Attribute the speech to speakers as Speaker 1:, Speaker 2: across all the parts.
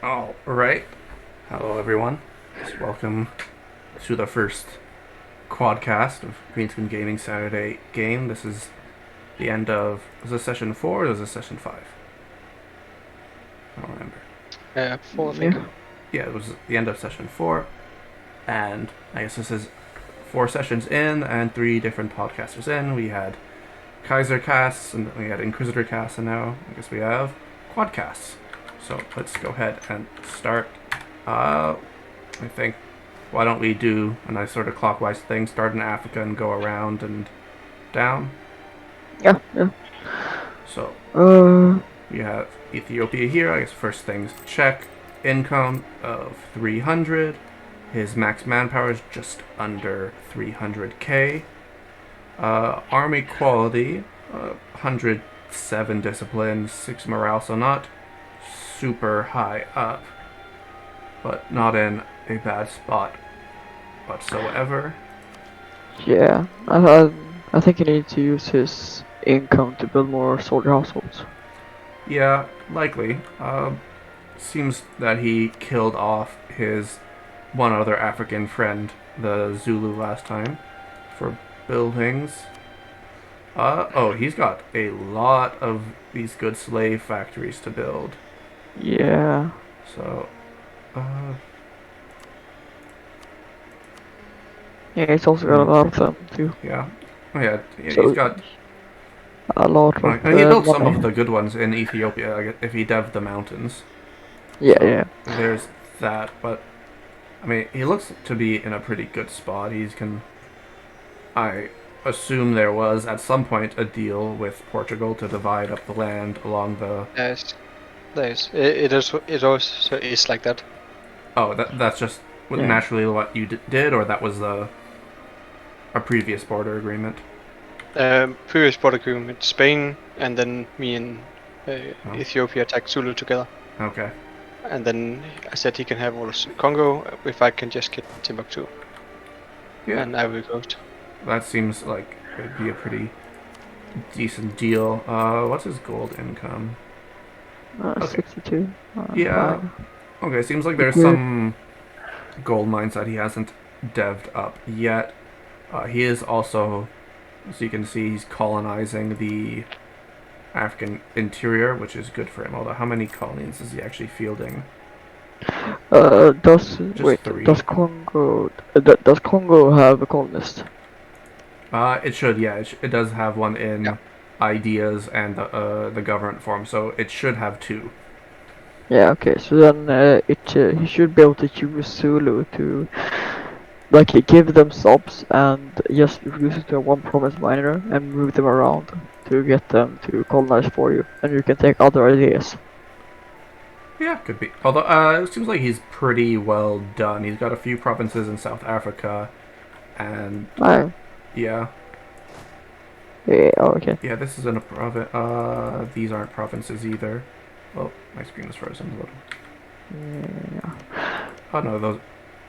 Speaker 1: All right. Hello, everyone. Welcome to the first quadcast of Greenskin Gaming Saturday game. This is the end of. Was this session 4 or was this session 5? I don't remember.
Speaker 2: Four, I think.
Speaker 3: Yeah.
Speaker 1: Yeah, it was the end of session 4. And I guess this is 4 sessions in and 3 different podcasters in. We had Kaiser casts and we had Inquisitor casts, and now I guess we have quadcasts. So let's go ahead and start. I think, why don't we do a nice sort of clockwise thing? Start in Africa and go around and down.
Speaker 3: Yeah, yeah.
Speaker 1: So
Speaker 3: Uh,
Speaker 1: we have Ethiopia here. I guess first things check. Income of 300. His max manpower is just under 300k. Army quality, 107 discipline, 6 morale, so not super high up, but not in a bad spot whatsoever.
Speaker 3: yeah. I think he needs to use his income to build more soldier households.
Speaker 1: Yeah, likely. Seems that he killed off his one other African friend, the Zulu, last time for buildings. Oh, he's got a lot of these good slave factories to build.
Speaker 3: Yeah.
Speaker 1: So, uh,
Speaker 3: Yeah, he's also got a lot of them too.
Speaker 1: yeah. Oh, yeah, he's
Speaker 3: So
Speaker 1: got.
Speaker 3: a lot of
Speaker 1: He built some
Speaker 3: money.
Speaker 1: of the good ones in Ethiopia, I guess, if he devved the mountains.
Speaker 3: Yeah,
Speaker 1: So,
Speaker 3: yeah.
Speaker 1: there's that, but I mean, he looks to be in a pretty good spot. I assume there was at some point a deal with Portugal to divide up the land along the.
Speaker 2: Yes, nice. It also is like that.
Speaker 1: Oh, that's just
Speaker 3: Yeah.
Speaker 1: naturally what you did, or that was a previous border agreement.
Speaker 2: Previous border agreement, Spain, and then me and Ethiopia attacked Zulu together.
Speaker 1: Okay.
Speaker 2: And then I said he can have all of Congo if I can just get Timbuktu.
Speaker 1: Yeah.
Speaker 2: And I will go.
Speaker 1: That seems like it'd be a pretty decent deal. What's his gold income? Okay.
Speaker 3: 62.
Speaker 1: Yeah.
Speaker 3: Fine.
Speaker 1: Okay, seems like there's
Speaker 3: Okay.
Speaker 1: some gold mines that he hasn't devved up yet. He is also, as you can see, he's colonizing the African interior, which is good for him. Although, how many colonies is he actually fielding?
Speaker 3: Wait,
Speaker 1: 3.
Speaker 3: does Congo have a colonist?
Speaker 1: It should, yeah. It does have one in
Speaker 2: Yeah.
Speaker 1: ideas and the government form, so it should have 2.
Speaker 3: Yeah, okay, so then he should be able to use Zulu to like give them subs and just reduce it to one province minor and move them around to get them to colonize for you, and you can take other ideas.
Speaker 1: Yeah, could be. Although, it seems like he's pretty well done. He's got a few provinces in South Africa, and
Speaker 3: Oh,
Speaker 1: yeah,
Speaker 3: yeah, oh, okay.
Speaker 1: yeah. This isn't a province. These aren't provinces either. Oh, my screen is frozen a little.
Speaker 3: Yeah.
Speaker 1: Oh no, those.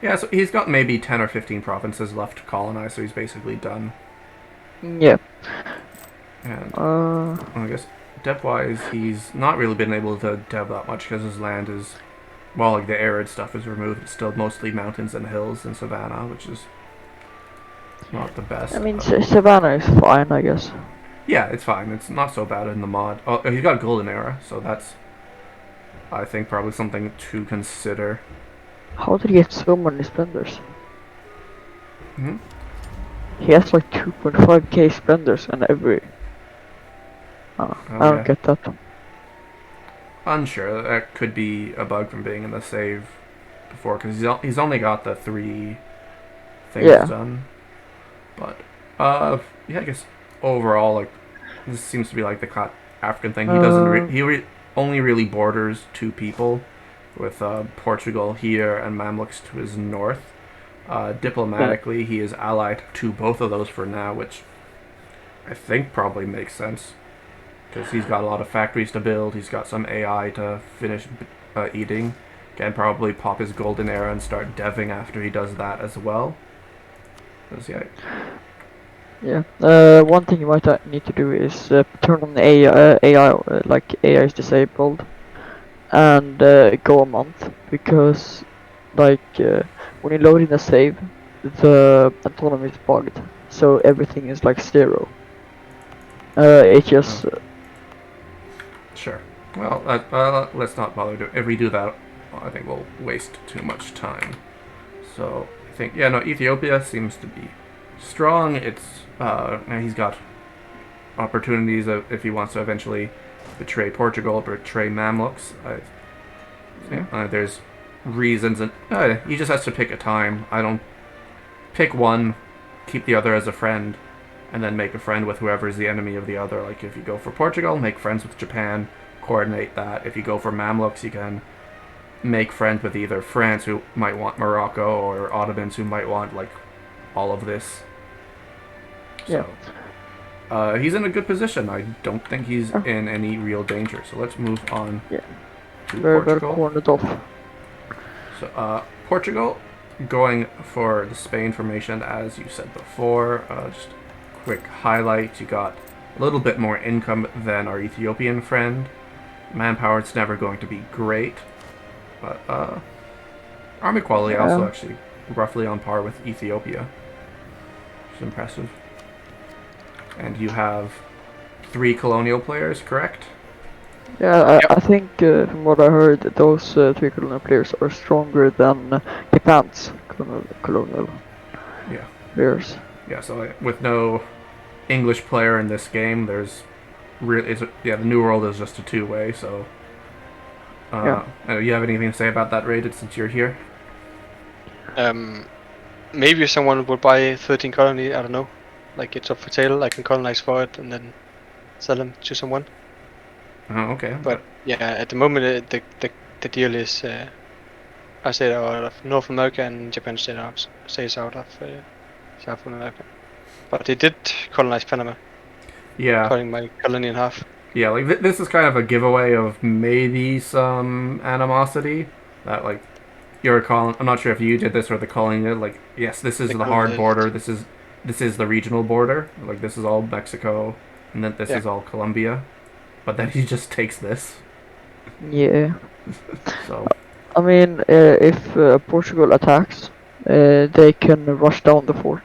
Speaker 1: Yeah, so he's got maybe 10 or 15 provinces left to colonize, so he's basically done.
Speaker 3: Yeah.
Speaker 1: And
Speaker 3: Uh,
Speaker 1: I guess depth-wise, he's not really been able to dev that much because his land is, well, like the arid stuff is removed. It's still mostly mountains and hills and savanna, which is not the best.
Speaker 3: I mean, Savannah is fine, I guess.
Speaker 1: Yeah, it's fine. It's not so bad in the mod. Oh, he's got Golden Era, so that's, I think, probably something to consider.
Speaker 3: How did he get so many spenders?
Speaker 1: Hmm?
Speaker 3: He has like 2.5k spenders and every.
Speaker 1: Oh,
Speaker 3: I don't
Speaker 1: yeah.
Speaker 3: get that.
Speaker 1: Unsure. That could be a bug from being in the save before, because he's only got the 3 things
Speaker 3: Yeah.
Speaker 1: done. But, yeah, I guess overall, like, this seems to be like the African thing. He doesn't. Only really borders 2 people, with Portugal here and Mamluks to his north. Diplomatically, he is allied to both of those for now, which I think probably makes sense. Because he's got a lot of factories to build, he's got some AI to finish eating. Can probably pop his golden era and start deving after he does that as well. Because, yeah.
Speaker 3: Yeah. One thing you might need to do is turn on the AI, like AI is disabled. and go a month because when you load in a save, the autonomy is bugged, so everything is like 0. It
Speaker 1: Oh,
Speaker 3: just
Speaker 1: sure. Well, let's not bother. If we do that, I think we'll waste too much time. So I think, yeah, no, Ethiopia seems to be strong. It's now he's got opportunities if he wants to eventually betray Portugal, betray Mamluks.
Speaker 3: yeah.
Speaker 1: There's reasons, and he just has to pick a time. I don't pick one, keep the other as a friend, and then make a friend with whoever is the enemy of the other. Like if you go for Portugal, make friends with Japan, coordinate that. If you go for Mamluks, you can make friends with either France, who might want Morocco, or Ottomans, who might want like all of this.
Speaker 3: Yeah.
Speaker 1: So he's in a good position. I don't think he's
Speaker 3: Oh,
Speaker 1: in any real danger. So let's move on
Speaker 3: yeah.
Speaker 1: to
Speaker 3: Very well
Speaker 1: Portugal.
Speaker 3: cornered off.
Speaker 1: So Portugal, going for the Spain formation, as you said before. Just quick highlight: you got a little bit more income than our Ethiopian friend. Manpower, it's never going to be great, but army quality also
Speaker 3: Yeah.
Speaker 1: actually roughly on par with Ethiopia. It's impressive. And you have 3 colonial players, correct?
Speaker 3: Yeah,
Speaker 2: Yep.
Speaker 3: I think from what I heard, those 3 colonial players are stronger than Japan's colonial
Speaker 1: Yeah.
Speaker 3: players.
Speaker 1: Yeah, so with no English player in this game, there's really, yeah, the New World is just a two-way, so
Speaker 3: Yeah.
Speaker 1: you have anything to say about that rated since you're here?
Speaker 2: Um, maybe someone would buy 13 colony. I don't know. Like it's up for sale. I can colonize for it and then sell them to someone.
Speaker 1: Oh, okay.
Speaker 2: But yeah, at the moment the deal is I stay out of North America and Japan stays out of South America. But they did colonize Panama,
Speaker 1: Yeah,
Speaker 2: cutting my colony in half.
Speaker 1: yeah, like this is kind of a giveaway of maybe some animosity that like you're calling. I'm not sure if you did this or the calling it. Like, yes, this is
Speaker 2: They
Speaker 1: the hard
Speaker 2: colonized.
Speaker 1: border. This is the regional border. Like this is all Mexico, and then this
Speaker 2: Yeah.
Speaker 1: is all Colombia. But then he just takes this.
Speaker 3: Yeah.
Speaker 1: So
Speaker 3: I mean, if Portugal attacks, they can rush down the fort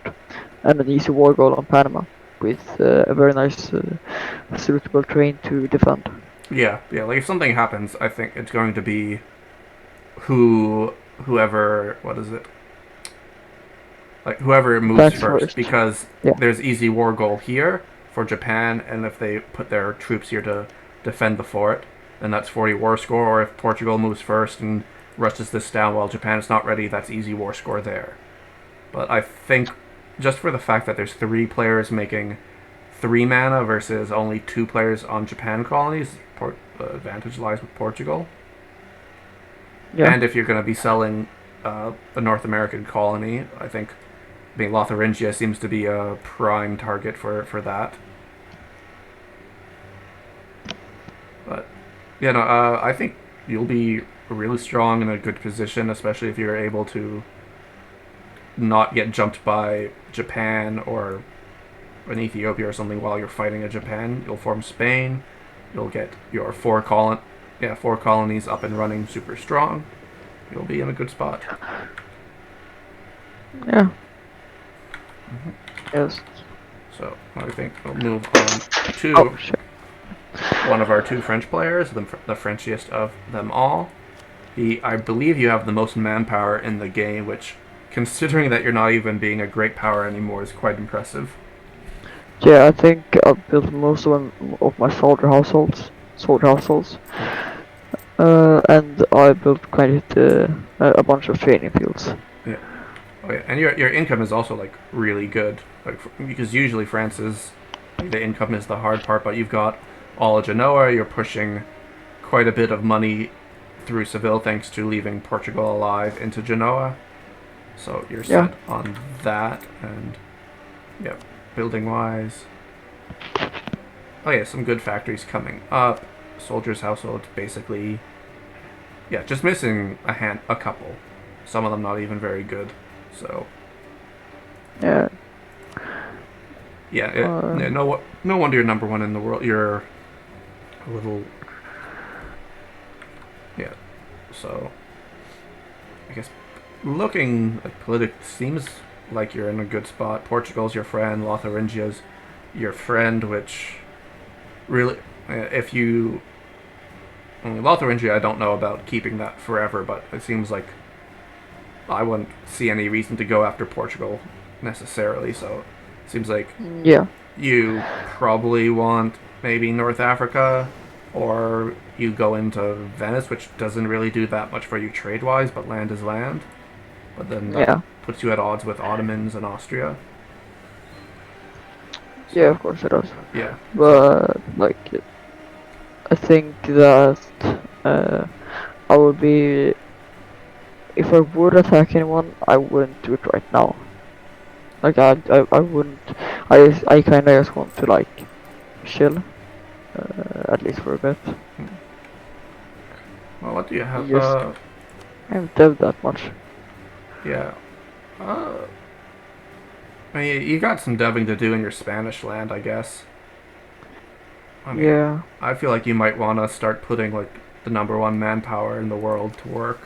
Speaker 3: and an easy war goal on Panama with a very nice, suitable terrain to defend.
Speaker 1: yeah, yeah. Like if something happens, I think it's going to be whoever, what is it, like whoever moves
Speaker 3: Attacks
Speaker 1: first,
Speaker 3: first.
Speaker 1: because
Speaker 3: Yeah.
Speaker 1: there's easy war goal here for Japan, and if they put their troops here to defend the fort, then that's 40 war score. Or if Portugal moves first and rushes this down while Japan is not ready, that's easy war score there. But I think just for the fact that there's 3 players making 3 mana versus only 2 players on Japan colonies, the advantage lies with Portugal.
Speaker 3: Yeah.
Speaker 1: And if you're going to be selling a North American colony, I think Lotharingia seems to be a prime target for that. But yeah, no, I think you'll be really strong in a good position, especially if you're able to not get jumped by Japan or an Ethiopia or something while you're fighting a Japan. You'll form Spain. You'll get your 4 colonies up and running super strong. You'll be in a good spot.
Speaker 3: Yeah. Yes.
Speaker 1: So I think we'll move on
Speaker 3: Oh,
Speaker 1: to
Speaker 3: sure.
Speaker 1: one of our 2 French players, the Frenchiest of them all. I believe you have the most manpower in the game, which, considering that you're not even being a great power anymore, is quite impressive.
Speaker 3: Yeah, I think I've built most of my soldier households, and I built quite a bunch of training fields.
Speaker 1: Yeah. Oh yeah, and your income is also like really good, like because usually France's like, the income is the hard part, but you've got all of Genoa. You're pushing quite a bit of money through Seville thanks to leaving Portugal alive into Genoa. So you're
Speaker 3: Yeah.
Speaker 1: set on that, and yeah, building wise. Oh yeah, some good factories coming up. Soldiers' household, basically. Yeah, just missing a couple. Some of them not even very good. So
Speaker 3: Yeah.
Speaker 1: yeah,
Speaker 3: Uh,
Speaker 1: no wonder you're number 1 in the world. You're a little Yeah. So, I guess looking at politics seems like you're in a good spot. Portugal's your friend. Lotharingia's your friend, which really, if you Lotharingia, I don't know about keeping that forever, but it seems like I wouldn't see any reason to go after Portugal necessarily. So it seems like
Speaker 3: Yeah.
Speaker 1: you probably want maybe North Africa, or you go into Venice, which doesn't really do that much for you trade wise, but land is land. But then that
Speaker 3: Yeah.
Speaker 1: puts you at odds with Ottomans and Austria.
Speaker 3: Yeah,
Speaker 1: So
Speaker 3: of course it does.
Speaker 1: yeah, so
Speaker 3: But like, I think that I would be if I would attack anyone, I wouldn't do it right now. Like I wouldn't. I kind of just want to like chill, at least for a bit.
Speaker 1: well, what do you have?
Speaker 3: Just I haven't devved that much.
Speaker 1: Yeah. Uh, I mean, you got some deving to do in your Spanish land, I guess. I mean,
Speaker 3: Yeah.
Speaker 1: I feel like you might want to start putting like the number one manpower in the world to work.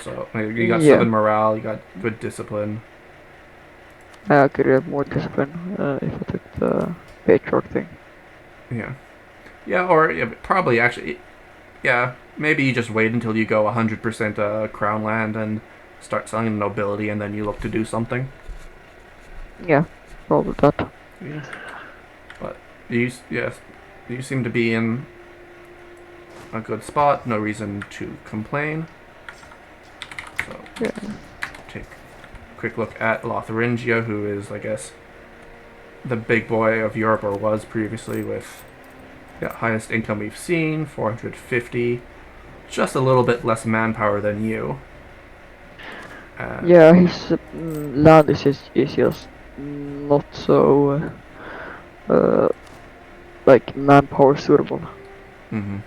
Speaker 1: So you got
Speaker 3: Yeah.
Speaker 1: 7 morale, you got good discipline.
Speaker 3: I could have more discipline if I took the patriarch thing.
Speaker 1: Yeah, yeah, or yeah, probably actually, yeah. Maybe you just wait until you go 100% crown land and start selling the nobility, and then you look to do something.
Speaker 3: Yeah, probably that.
Speaker 1: Yeah, but yes, you seem to be in a good spot. No reason to complain. So
Speaker 3: Yeah.
Speaker 1: take a quick look at Lotharingia, who is, I guess, the big boy of Europe, or was previously, with the highest income we've seen, 450. Just a little bit less manpower than you.
Speaker 3: Yeah, his land is just not so like manpower suitable.
Speaker 1: Mm-hmm.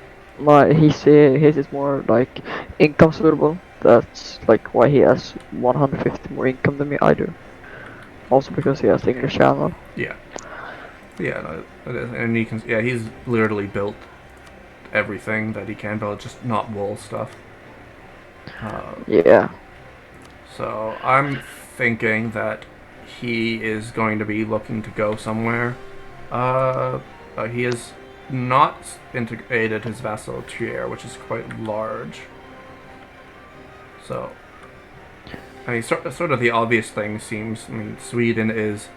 Speaker 3: His is more like income suitable. That's like why he has 150 more income than me. I do. Also because he has the English channel.
Speaker 1: Yeah. Yeah, no, it is. And you can, yeah, he's literally built everything that he can build, just not wool stuff. Uh,
Speaker 3: Yeah.
Speaker 1: so I'm thinking that he is going to be looking to go somewhere. He has not integrated his vassal Trier, which is quite large. So, I mean, sort of the obvious thing seems. I mean, Sweden is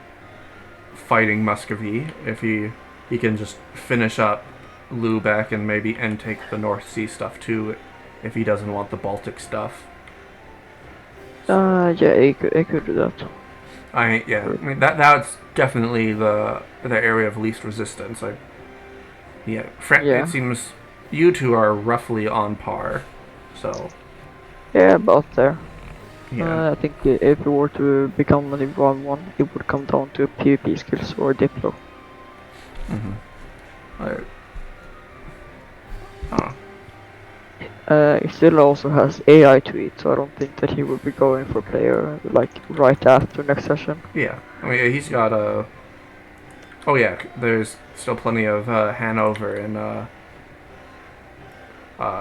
Speaker 1: fighting Muscovy. If he can just finish up Lubeck and take the North Sea stuff too, if he doesn't want the Baltic stuff.
Speaker 3: Yeah, he could do that.
Speaker 1: I mean that's definitely the area of least resistance. Yeah, it
Speaker 3: Yeah.
Speaker 1: seems you two are roughly on par. So
Speaker 3: Yeah, about there.
Speaker 1: yeah,
Speaker 3: I think if we were to become an one, it would come down to PvP skills or Diplo.
Speaker 1: mm-hmm. I, oh,
Speaker 3: He still also has AI to it, so I don't think that he will be going for player like right after next session.
Speaker 1: yeah. I mean he's got a. Oh yeah, there's still plenty of Hanover and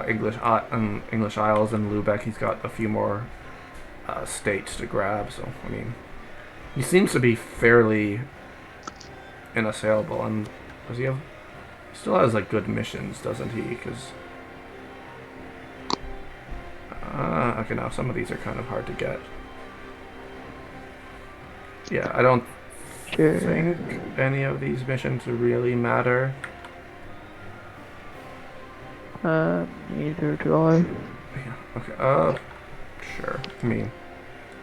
Speaker 1: English Isles and Lubeck. He's got a few more states to grab. So I mean, he seems to be fairly unassailable. And does he have? He still has like good missions, doesn't he? Because okay, now some of these are kind of hard to get. Yeah, I don't
Speaker 3: Sure.
Speaker 1: think any of these missions really matter.
Speaker 3: Neither do I.
Speaker 1: Yeah. Okay. Sure. I mean,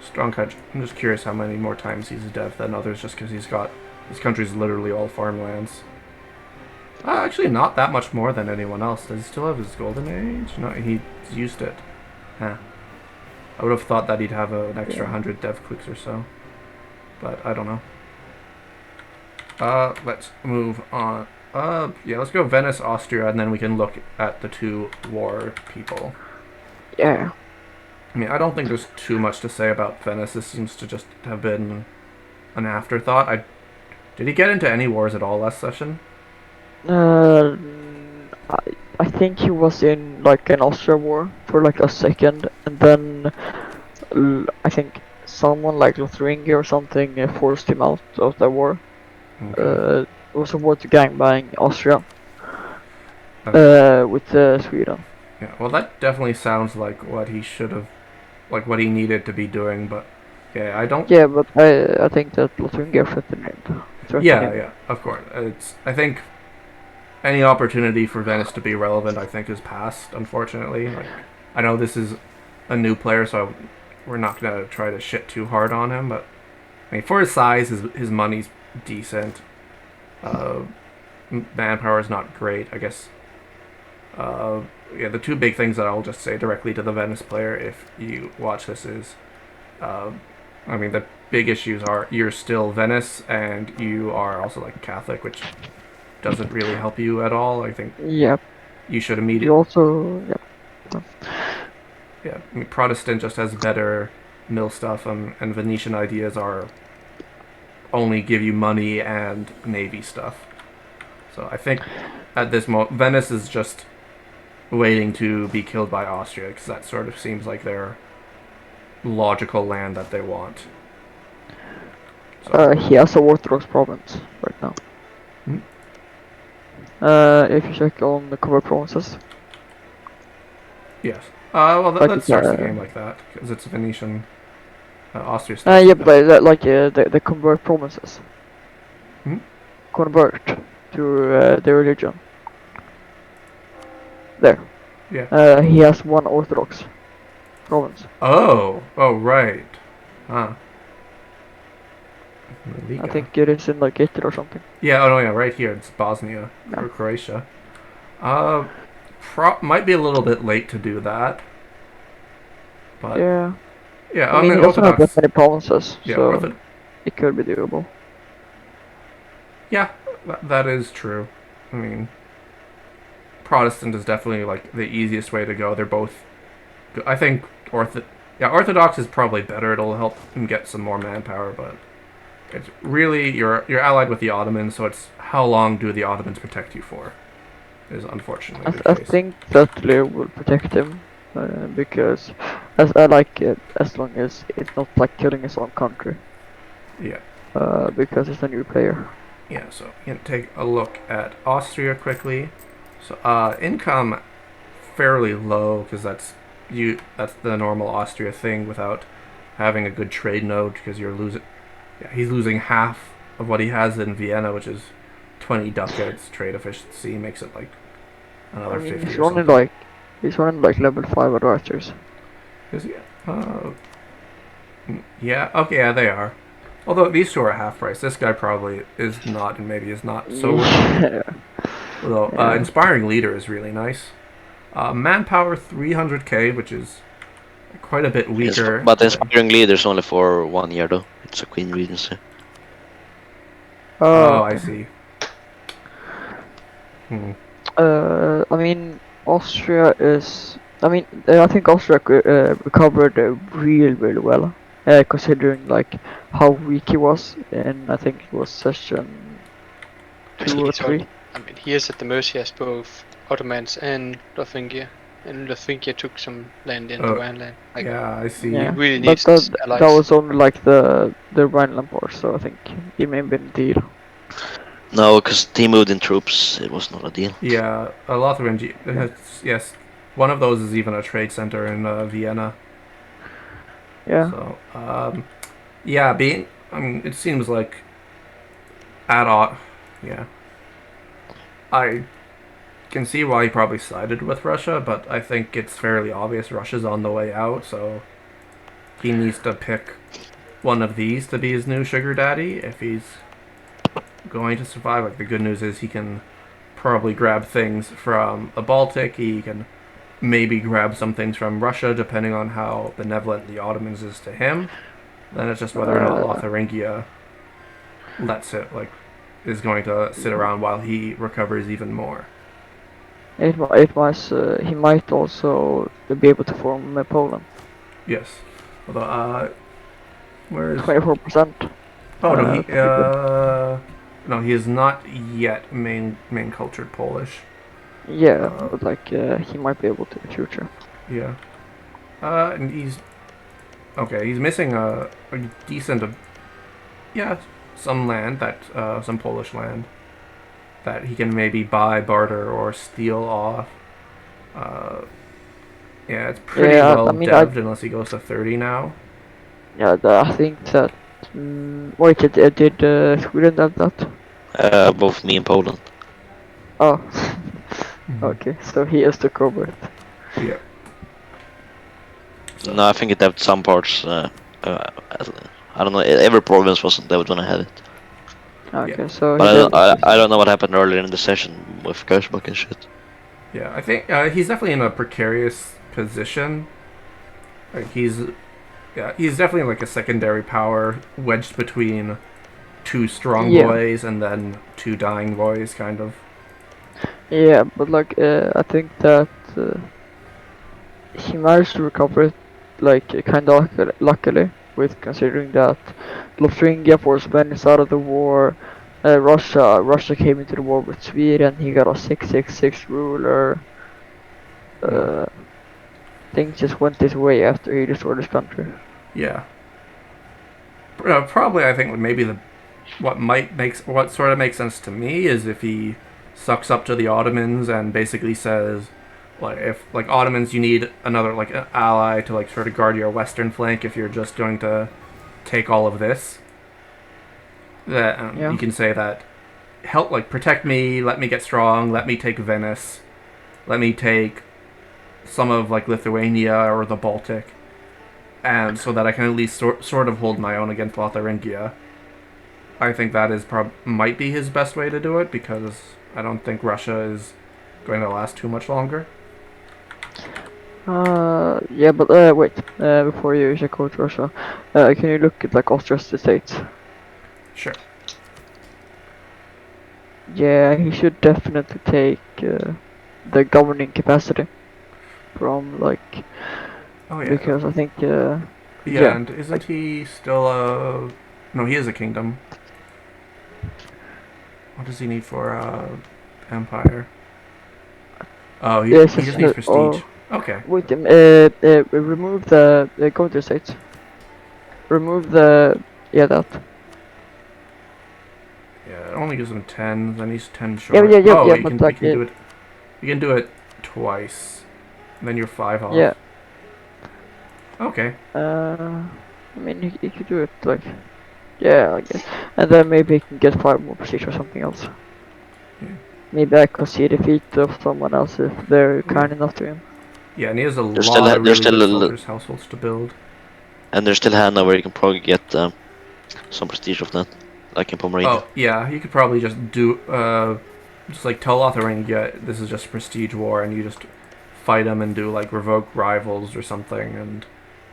Speaker 1: strong country. I'm just curious how many more times he's a dev than others, just because his country's literally all farmlands. Actually, not that much more than anyone else. Does he still have his golden age? No, he's used it. Huh. I would have thought that he'd have an extra 100 dev clicks or so, but I don't know. Let's move on. Yeah, let's go Venice, Austria, and then we can look at the two war people.
Speaker 3: Yeah.
Speaker 1: I mean, I don't think there's too much to say about Venice. This seems to just have been an afterthought. Did he get into any wars at all last session?
Speaker 3: I think he was in like an Austria war for like a second, and then I think someone like Lotharingia or something forced him out of the war.
Speaker 1: Okay.
Speaker 3: It was a war to gangbang Austria with Sweden.
Speaker 1: Yeah. Well, that definitely sounds like what he should have, like what he needed to be doing. But yeah, I don't.
Speaker 3: Yeah, but I think that Lotharingia threatened him. Threatened
Speaker 1: Yeah,
Speaker 3: him.
Speaker 1: yeah. Of course. It's. I think any opportunity for Venice to be relevant, I think, is past. Unfortunately, like I know this is a new player, so we're not gonna try to shit too hard on him. But I mean, for his size, his money's decent. Uh, Manpower is not great. I guess. Yeah, the two big things that I'll just say directly to the Venice player if you watch this is, uh, I mean, the big issues are you're still Venice and you are also like Catholic, which doesn't really help you at all. I think
Speaker 3: Yeah.
Speaker 1: you should
Speaker 3: You also yeah.
Speaker 1: yeah, I mean, Protestant just has better mill stuff, and Venetian ideas are only give you money and navy stuff. So I think at this moment, Venice is just waiting to be killed by Austria because that sort of seems like their logical land that they want. So,
Speaker 3: He has a Orthodox province right now.
Speaker 1: Hmm?
Speaker 3: If you check on the cover provinces.
Speaker 1: yes. Well,
Speaker 3: Like
Speaker 1: that
Speaker 3: it's
Speaker 1: starts the game like that because it's Venetian. Austria starts
Speaker 3: yeah,
Speaker 1: like
Speaker 3: but
Speaker 1: that.
Speaker 3: they convert provinces.
Speaker 1: Hmm?
Speaker 3: Convert to their religion. There.
Speaker 1: Yeah.
Speaker 3: He has one Orthodox province.
Speaker 1: Oh, right. Huh.
Speaker 3: I
Speaker 1: Liga.
Speaker 3: think it is in like Italy or something.
Speaker 1: Yeah. Oh no. Yeah. Right here. It's Bosnia
Speaker 3: Yeah.
Speaker 1: or Croatia. Uh, might be a little bit late to do that, but
Speaker 3: Yeah.
Speaker 1: yeah.
Speaker 3: I
Speaker 1: I
Speaker 3: mean,
Speaker 1: mean,
Speaker 3: he doesn't have that
Speaker 1: Orthodox.
Speaker 3: many provinces,
Speaker 1: Yeah.
Speaker 3: so it could be doable.
Speaker 1: Yeah. That is true. I mean, Protestant is definitely like the easiest way to go. They're both. I think Orthodox is probably better. It'll help him get some more manpower, but it's really you're allied with the Ottomans, so it's how long do the Ottomans protect you for? Is unfortunately the
Speaker 3: I
Speaker 1: case.
Speaker 3: think that Leo will protect him because as I like it as long as it's not like killing his own country.
Speaker 1: Yeah.
Speaker 3: Because it's a new player.
Speaker 1: Yeah. So you can take a look at Austria quickly. So income fairly low because that's the normal Austria thing without having a good trade node because you're losing. Yeah, he's losing half of what he has in Vienna, which is 20 ducats. Trade efficiency makes it like
Speaker 3: I
Speaker 1: another
Speaker 3: mean,
Speaker 1: 50 or something.
Speaker 3: he's running like level 5 advisors.
Speaker 1: Is he? Yeah. Okay. Yeah, they are. Although these two are half price. This guy probably is not, and maybe is not so worth it.
Speaker 3: Yeah.
Speaker 1: Although
Speaker 3: Yeah.
Speaker 1: inspiring leader is really nice. Manpower 300k, which is quite a bit weaker.
Speaker 4: But inspiring leaders only for 1 year though. It's a queen regency.
Speaker 1: Oh, I
Speaker 3: Okay.
Speaker 1: see. Hmm.
Speaker 3: I mean, Austria is. I mean, I think Austria recovered really well, considering like how weak he was, and I think it was session
Speaker 2: But
Speaker 3: 2 or 3.
Speaker 2: I mean, he is at the mercy as both Ottomans and Lotharingia. And Lotharingia took some land in the Rhineland. Like,
Speaker 1: Yeah, I see.
Speaker 3: Yeah,
Speaker 2: really
Speaker 3: but
Speaker 2: needs his allies.
Speaker 3: that was only like the Rhineland part, so I think it may have been a deal.
Speaker 4: No, because he moved in troops. It was not a deal.
Speaker 1: Yeah, a lot of NG. Yes, one of those is even a trade center in Vienna.
Speaker 3: Yeah.
Speaker 1: So, yeah, being. I mean, it seems like at all. Yeah, I can see why he probably sided with Russia, but I think it's fairly obvious Russia's on the way out, so he needs to pick one of these to be his new sugar daddy if he's going to survive. Like the good news is he can probably grab things from the Baltic. He can maybe grab some things from Russia, depending on how benevolent the Ottomans is to him. Then it's just whether or not Lotharingia lets it, like, is going to sit around while he recovers even more.
Speaker 3: It was he might also be able to form Poland.
Speaker 1: Yes. Although, where is?
Speaker 3: 24%.
Speaker 1: Oh no,
Speaker 3: Pretty good.
Speaker 1: no, he is not yet main cultured Polish.
Speaker 3: Yeah, but like he might be able to in the future.
Speaker 1: Yeah. And he's okay. He's missing a decent, yeah, some land that some Polish land that he can maybe buy, barter, or steal off. Uh, yeah, it's pretty
Speaker 3: Yeah,
Speaker 1: well
Speaker 3: I mean, I
Speaker 1: devved unless he goes to 30 now.
Speaker 3: yeah, I think that. Wait, did Sweden have that?
Speaker 4: Both me and Poland.
Speaker 3: Oh,
Speaker 1: Mm-hmm.
Speaker 3: okay. So he has took over it.
Speaker 1: Yeah. So
Speaker 4: No, I think it had some parts. I don't know. Every province wasn't devved when I had it.
Speaker 3: Okay, so he
Speaker 4: But
Speaker 3: did.
Speaker 4: I don't know what happened earlier in the session with Gersbach and shit.
Speaker 1: yeah, I think he's definitely in a precarious position. Like he's definitely like a secondary power wedged between two strong
Speaker 3: Yeah.
Speaker 1: boys and then two dying boys, kind of.
Speaker 3: Yeah, but like I think that he managed to recover it, like kind of luckily, with considering that Lothringia for Spain is out of the war. Russia came into the war with Sweden. He got a 666 ruler.
Speaker 1: Mm.
Speaker 3: Things just went this way after he destroyed his country.
Speaker 1: Yeah. Probably, I think maybe what sort of makes sense to me is if he sucks up to the Ottomans and basically says, like, if like Ottomans, you need another like ally to like sort of guard your western flank if you're just going to take all of this. That
Speaker 3: Yeah.
Speaker 1: you can say that help like protect me, let me get strong, let me take Venice, let me take some of like Lithuania or the Baltic, and so that I can at least sort of hold my own against Lotharingia. I think that is might be his best way to do it because I don't think Russia is going to last too much longer.
Speaker 3: Yeah, but wait. Before you check out Russia, can you look at like Austria's states?
Speaker 1: Sure.
Speaker 3: Yeah, he should definitely take the governing capacity from like
Speaker 1: Oh yeah.
Speaker 3: because I think
Speaker 1: Yeah,
Speaker 3: yeah,
Speaker 1: and isn't he still a? No, he is a kingdom. What does he need for empire? Oh, he
Speaker 3: yes,
Speaker 1: just needs prestige. Okay.
Speaker 3: wait, remove the go to states. Remove the that.
Speaker 1: Yeah, it only gives him 10. Then he's 10
Speaker 3: Yeah,
Speaker 1: short.
Speaker 3: yeah, yeah,
Speaker 1: Oh,
Speaker 3: yeah,
Speaker 1: you
Speaker 3: but
Speaker 1: can
Speaker 3: like
Speaker 1: do it. You can do it twice. And then you're 5 off.
Speaker 3: yeah.
Speaker 1: Okay.
Speaker 3: I mean, you could do it like yeah, I guess, and then maybe he can get 5 more prestige or something else.
Speaker 1: Yeah.
Speaker 3: Maybe I could see a defeat of someone else if they're kind
Speaker 1: Yeah.
Speaker 3: enough to him.
Speaker 1: Yeah, and he has a
Speaker 4: There's still
Speaker 1: lot of
Speaker 4: there's
Speaker 1: really good
Speaker 4: still
Speaker 1: soldiers households to build.
Speaker 4: and there's still Hannah where you can probably get some prestige of that, like in Pomerania.
Speaker 1: Oh, yeah, you could probably just do, just like tell Lotharingia this is just a prestige war, and you just fight them and do like revoke rivals or something and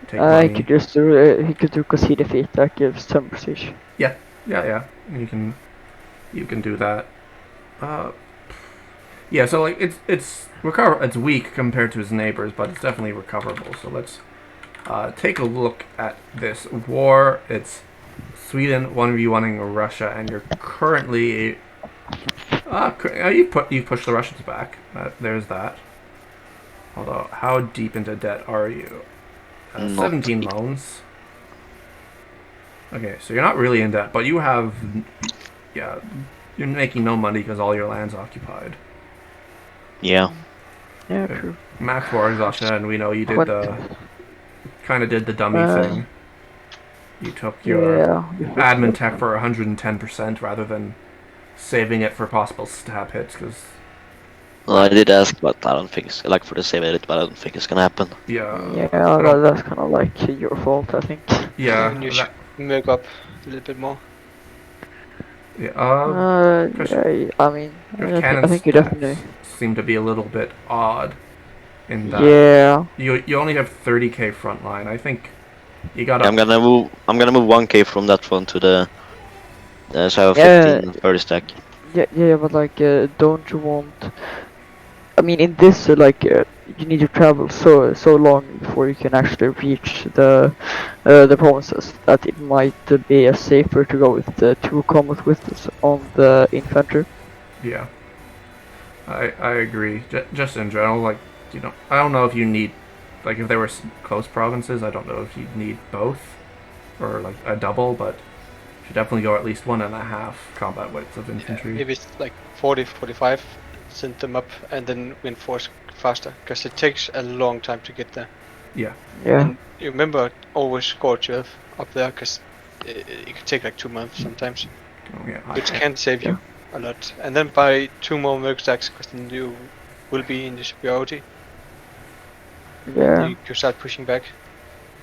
Speaker 1: take
Speaker 3: He
Speaker 1: money.
Speaker 3: could just do he could do concede defeat that gives 10 prestige.
Speaker 1: Yeah, you can do that. Yeah, so like it's weak compared to his neighbors, but it's definitely recoverable. So let's take a look at this war. It's Sweden 1v1ing Russia, and you're currently you pushed the Russians back. There's that. Although, how deep into debt are you?
Speaker 4: Not
Speaker 1: 17
Speaker 4: deep.
Speaker 1: loans. Okay, so you're not really in debt, but you have, yeah, you're making no money because all your land's occupied.
Speaker 4: Yeah.
Speaker 3: Yeah,
Speaker 1: Okay.
Speaker 3: true.
Speaker 1: Max war exhaustion, and we know you did kind of did the dummy
Speaker 3: Uh,
Speaker 1: thing. You took your
Speaker 3: Yeah.
Speaker 1: admin tech for 110% rather than saving it for possible stab hits, because
Speaker 4: Well, I did ask, but I don't think it's like for the save edit, but I don't think it's gonna happen.
Speaker 1: yeah,
Speaker 3: That's kind of like your fault, I think.
Speaker 1: yeah,
Speaker 2: And you should milk up a little bit more.
Speaker 1: yeah.
Speaker 3: Yeah, I mean,
Speaker 1: Your
Speaker 3: I
Speaker 1: cannon
Speaker 3: think you
Speaker 1: stats
Speaker 3: definitely.
Speaker 1: seem to be a little bit odd in that
Speaker 3: Yeah.
Speaker 1: you only have 30k front line. I think you got
Speaker 4: I'm gonna move 1k from that one to the so I have
Speaker 3: Yeah.
Speaker 4: 15 30 stack.
Speaker 3: Yeah, but like, don't you want? I mean, in this, you need to travel so long before you can actually reach the provinces that it might be safer to go with the 2 combat with on the infantry.
Speaker 1: yeah. I agree. Just in general, like, I don't know if you need, like, if there were close provinces, I don't know if you'd need both or like a double, but you should definitely go at least 1.5 combat weights of infantry.
Speaker 2: Maybe it's like 40, 45, send them up and then reinforce faster, because it takes a long time to get there.
Speaker 1: Yeah.
Speaker 3: Yeah.
Speaker 2: And you remember always score 12 up there, because it can take like 2 months sometimes,
Speaker 1: Oh, yeah.
Speaker 2: which can save you a lot. And then buy 2 more merc stacks, because then you will be in the superiority.
Speaker 3: Yeah.
Speaker 2: You start pushing back.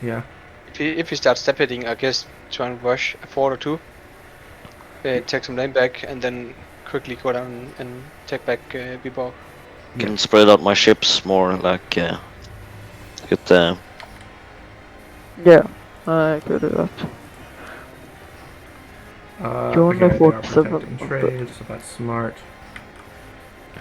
Speaker 1: Yeah.
Speaker 2: If you start step hitting, I guess try and rush a fort or two, take some land back, and then quickly go down and take back Viborg.
Speaker 4: Can spread out my ships more, like get
Speaker 3: Yeah. I could do that. Join
Speaker 1: Okay,
Speaker 3: the
Speaker 1: they are
Speaker 3: 47
Speaker 1: protecting trade, so that's smart.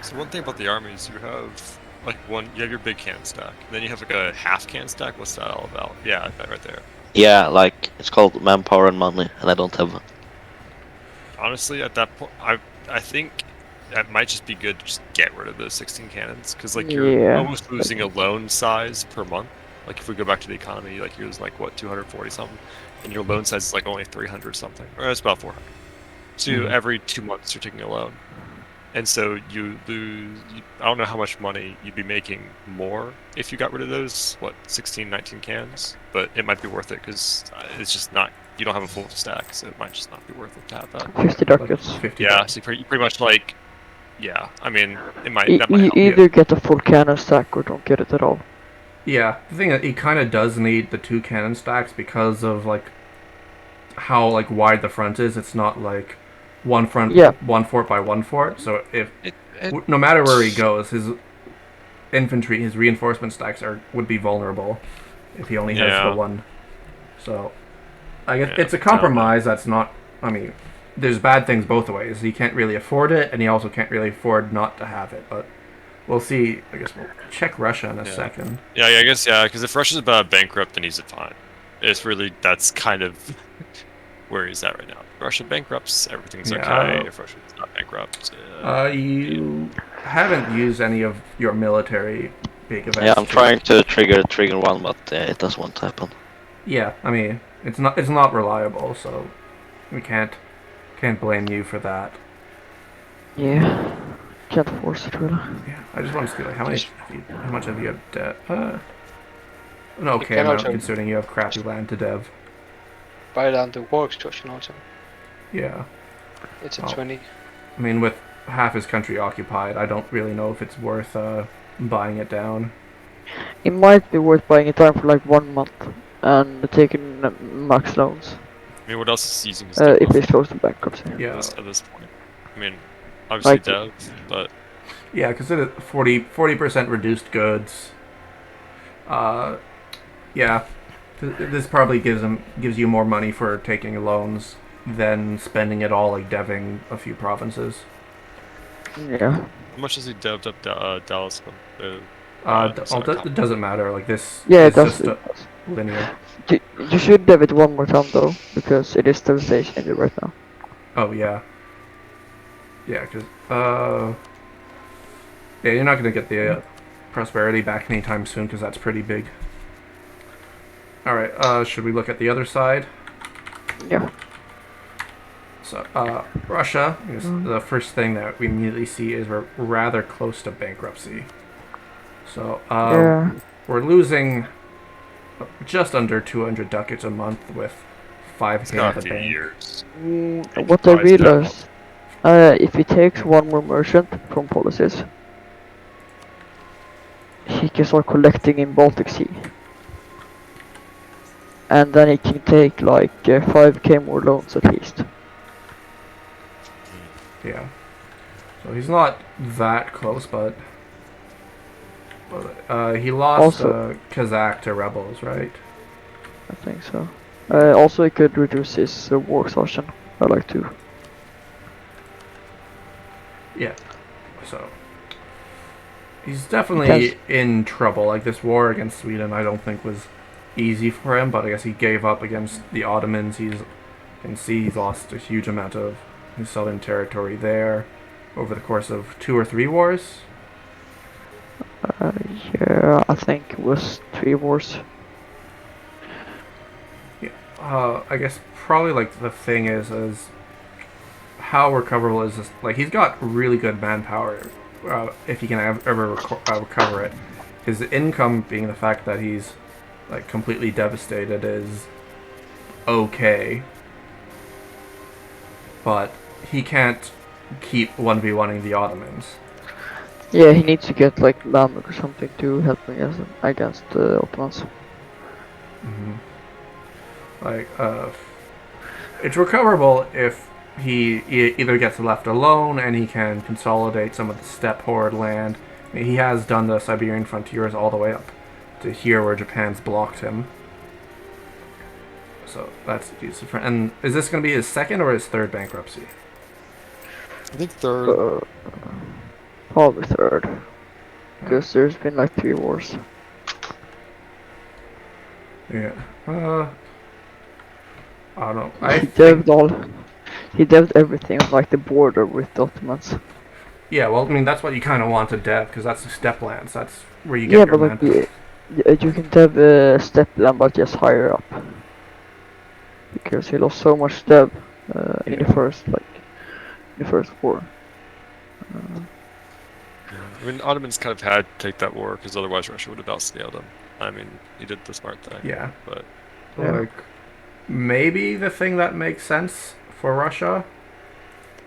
Speaker 5: So one thing about the army is you have like you have your big can stack, then you have like a half can stack. What's that all about? Yeah, that right there.
Speaker 4: yeah, like it's called manpower and money, and I don't have.
Speaker 5: Honestly, at that point, I think that might just be good to just get rid of those 16 cannons, because like you're
Speaker 3: Yeah.
Speaker 5: almost losing a loan size per month. Like if we go back to the economy, like you're like what 240 something, and your loan size is like only 300 something, or it's about 400. So every 2 months you're taking a loan, and so you lose. I don't know how much money you'd be making more if you got rid of those 16, 19 cans, but it might be worth it because it's just not. You don't have a full stack, so it might just not be worth it to have that.
Speaker 3: 50 ducats.
Speaker 1: 50
Speaker 5: Yeah,
Speaker 1: bucks.
Speaker 5: so pretty much like, yeah. I mean, it might
Speaker 3: You
Speaker 5: that might help.
Speaker 3: either get a full cannon stack or don't get it at all.
Speaker 1: Yeah, the thing is, he kind of does need the 2 cannon stacks because of like how like wide the front is. It's not like one front, one fort by one fort. So if no matter where he goes, his infantry, his reinforcement stacks would be vulnerable if he only has the one. So I guess it's a compromise. That's not. I mean, there's bad things both ways. He can't really afford it, and he also can't really afford not to have it. But we'll see. I guess we'll check Russia in a second.
Speaker 5: Yeah, I guess, yeah, because if Russia's about bankrupt, then he's fine. It's really, that's kind of where he's at right now. If Russia bankrupts, everything's okay. If Russia's not bankrupt...
Speaker 1: you haven't used any of your military big events.
Speaker 4: Yeah, I'm trying to trigger one, but it doesn't want to happen.
Speaker 1: Yeah, I mean, it's not reliable, so we can't blame you for that.
Speaker 3: Yeah. Can't force it really.
Speaker 1: Yeah, I just want to see like how much have you have debt? No, okay,
Speaker 2: can
Speaker 1: amount
Speaker 2: also-
Speaker 1: considering you have crappy land to dev.
Speaker 2: Buy down the war extortion also.
Speaker 1: Yeah,
Speaker 2: It's a
Speaker 1: Oh.
Speaker 2: 20.
Speaker 1: I mean with half his country occupied, I don't really know if it's worth buying it down.
Speaker 3: It might be worth buying it down for like 1 month and taking max loans.
Speaker 5: I mean, what else is using his
Speaker 3: If it's close to bankruptcy.
Speaker 1: Yeah,
Speaker 5: at this point? I mean, obviously
Speaker 3: Like-
Speaker 5: dev, but...
Speaker 1: yeah, because it is 40% reduced goods. Yeah, this probably gives you more money for taking loans than spending it all like deving a few provinces.
Speaker 3: Yeah.
Speaker 5: How much has he devved up Dallas?
Speaker 1: It doesn't matter. Like this
Speaker 3: Yeah,
Speaker 1: is
Speaker 3: it does.
Speaker 1: just linear.
Speaker 3: You should dev it one more time though, because it is still stationary right now.
Speaker 1: Oh yeah. Yeah, because yeah, you're not gonna get the prosperity back anytime soon because that's pretty big. All right. Should we look at the other side?
Speaker 3: Yeah.
Speaker 1: So, Russia, is the first thing that we immediately see is we're rather close to bankruptcy. So,
Speaker 3: Yeah.
Speaker 1: we're losing just under 200 ducats a month with 5k
Speaker 5: got
Speaker 1: at
Speaker 5: a
Speaker 1: the
Speaker 5: few
Speaker 1: bank.
Speaker 5: years.
Speaker 3: What I realized, if he takes one more merchant from policies, he can start collecting in Baltic Sea. And then he can take like 5k more loans at least.
Speaker 1: Yeah. So he's not that close, but he lost
Speaker 3: Also-
Speaker 1: Kazakh to rebels, right?
Speaker 3: I think so. Also, he could reduce his war exhaustion by like 2.
Speaker 1: Yeah. So he's definitely in trouble. Like this war against Sweden, I don't think was easy for him, but I guess he gave up against the Ottomans. You can see he's lost a huge amount of his southern territory there. over the course of 2 or 3 wars.
Speaker 3: Yeah, I think it was 3 wars.
Speaker 1: I guess probably like the thing is how recoverable is this? Like he's got really good manpower if he can ever recover it. His income being the fact that he's like completely devastated is okay, but he can't keep 1v1ing the Ottomans.
Speaker 3: Yeah, he needs to get like Lamek or something to help him against the Ottomans.
Speaker 1: Like, it's recoverable if he either gets left alone and he can consolidate some of the steppe horde land. I mean, he has done the Siberian frontiers all the way up to here where Japan's blocked him. So that's useful. And is this going to be his second or his third bankruptcy?
Speaker 5: I think third.
Speaker 3: Probably third. Because there's been like 3 wars.
Speaker 1: Yeah. I don't know.
Speaker 3: He devved everything on like the border with the Ottomans.
Speaker 1: Yeah, well, I mean, that's what you kind of want to dev, because that's the steppe lands. That's where you get
Speaker 3: Yeah,
Speaker 1: your
Speaker 3: but like
Speaker 1: manpower.
Speaker 3: you can dev steppe land but just higher up. Because he lost so much steppe in the first war.
Speaker 5: I mean, Ottomans kind of had to take that war because otherwise Russia would have outscaled them. I mean, he did the smart thing.
Speaker 1: Yeah.
Speaker 5: But
Speaker 3: Yeah.
Speaker 1: Like, maybe the thing that makes sense for Russia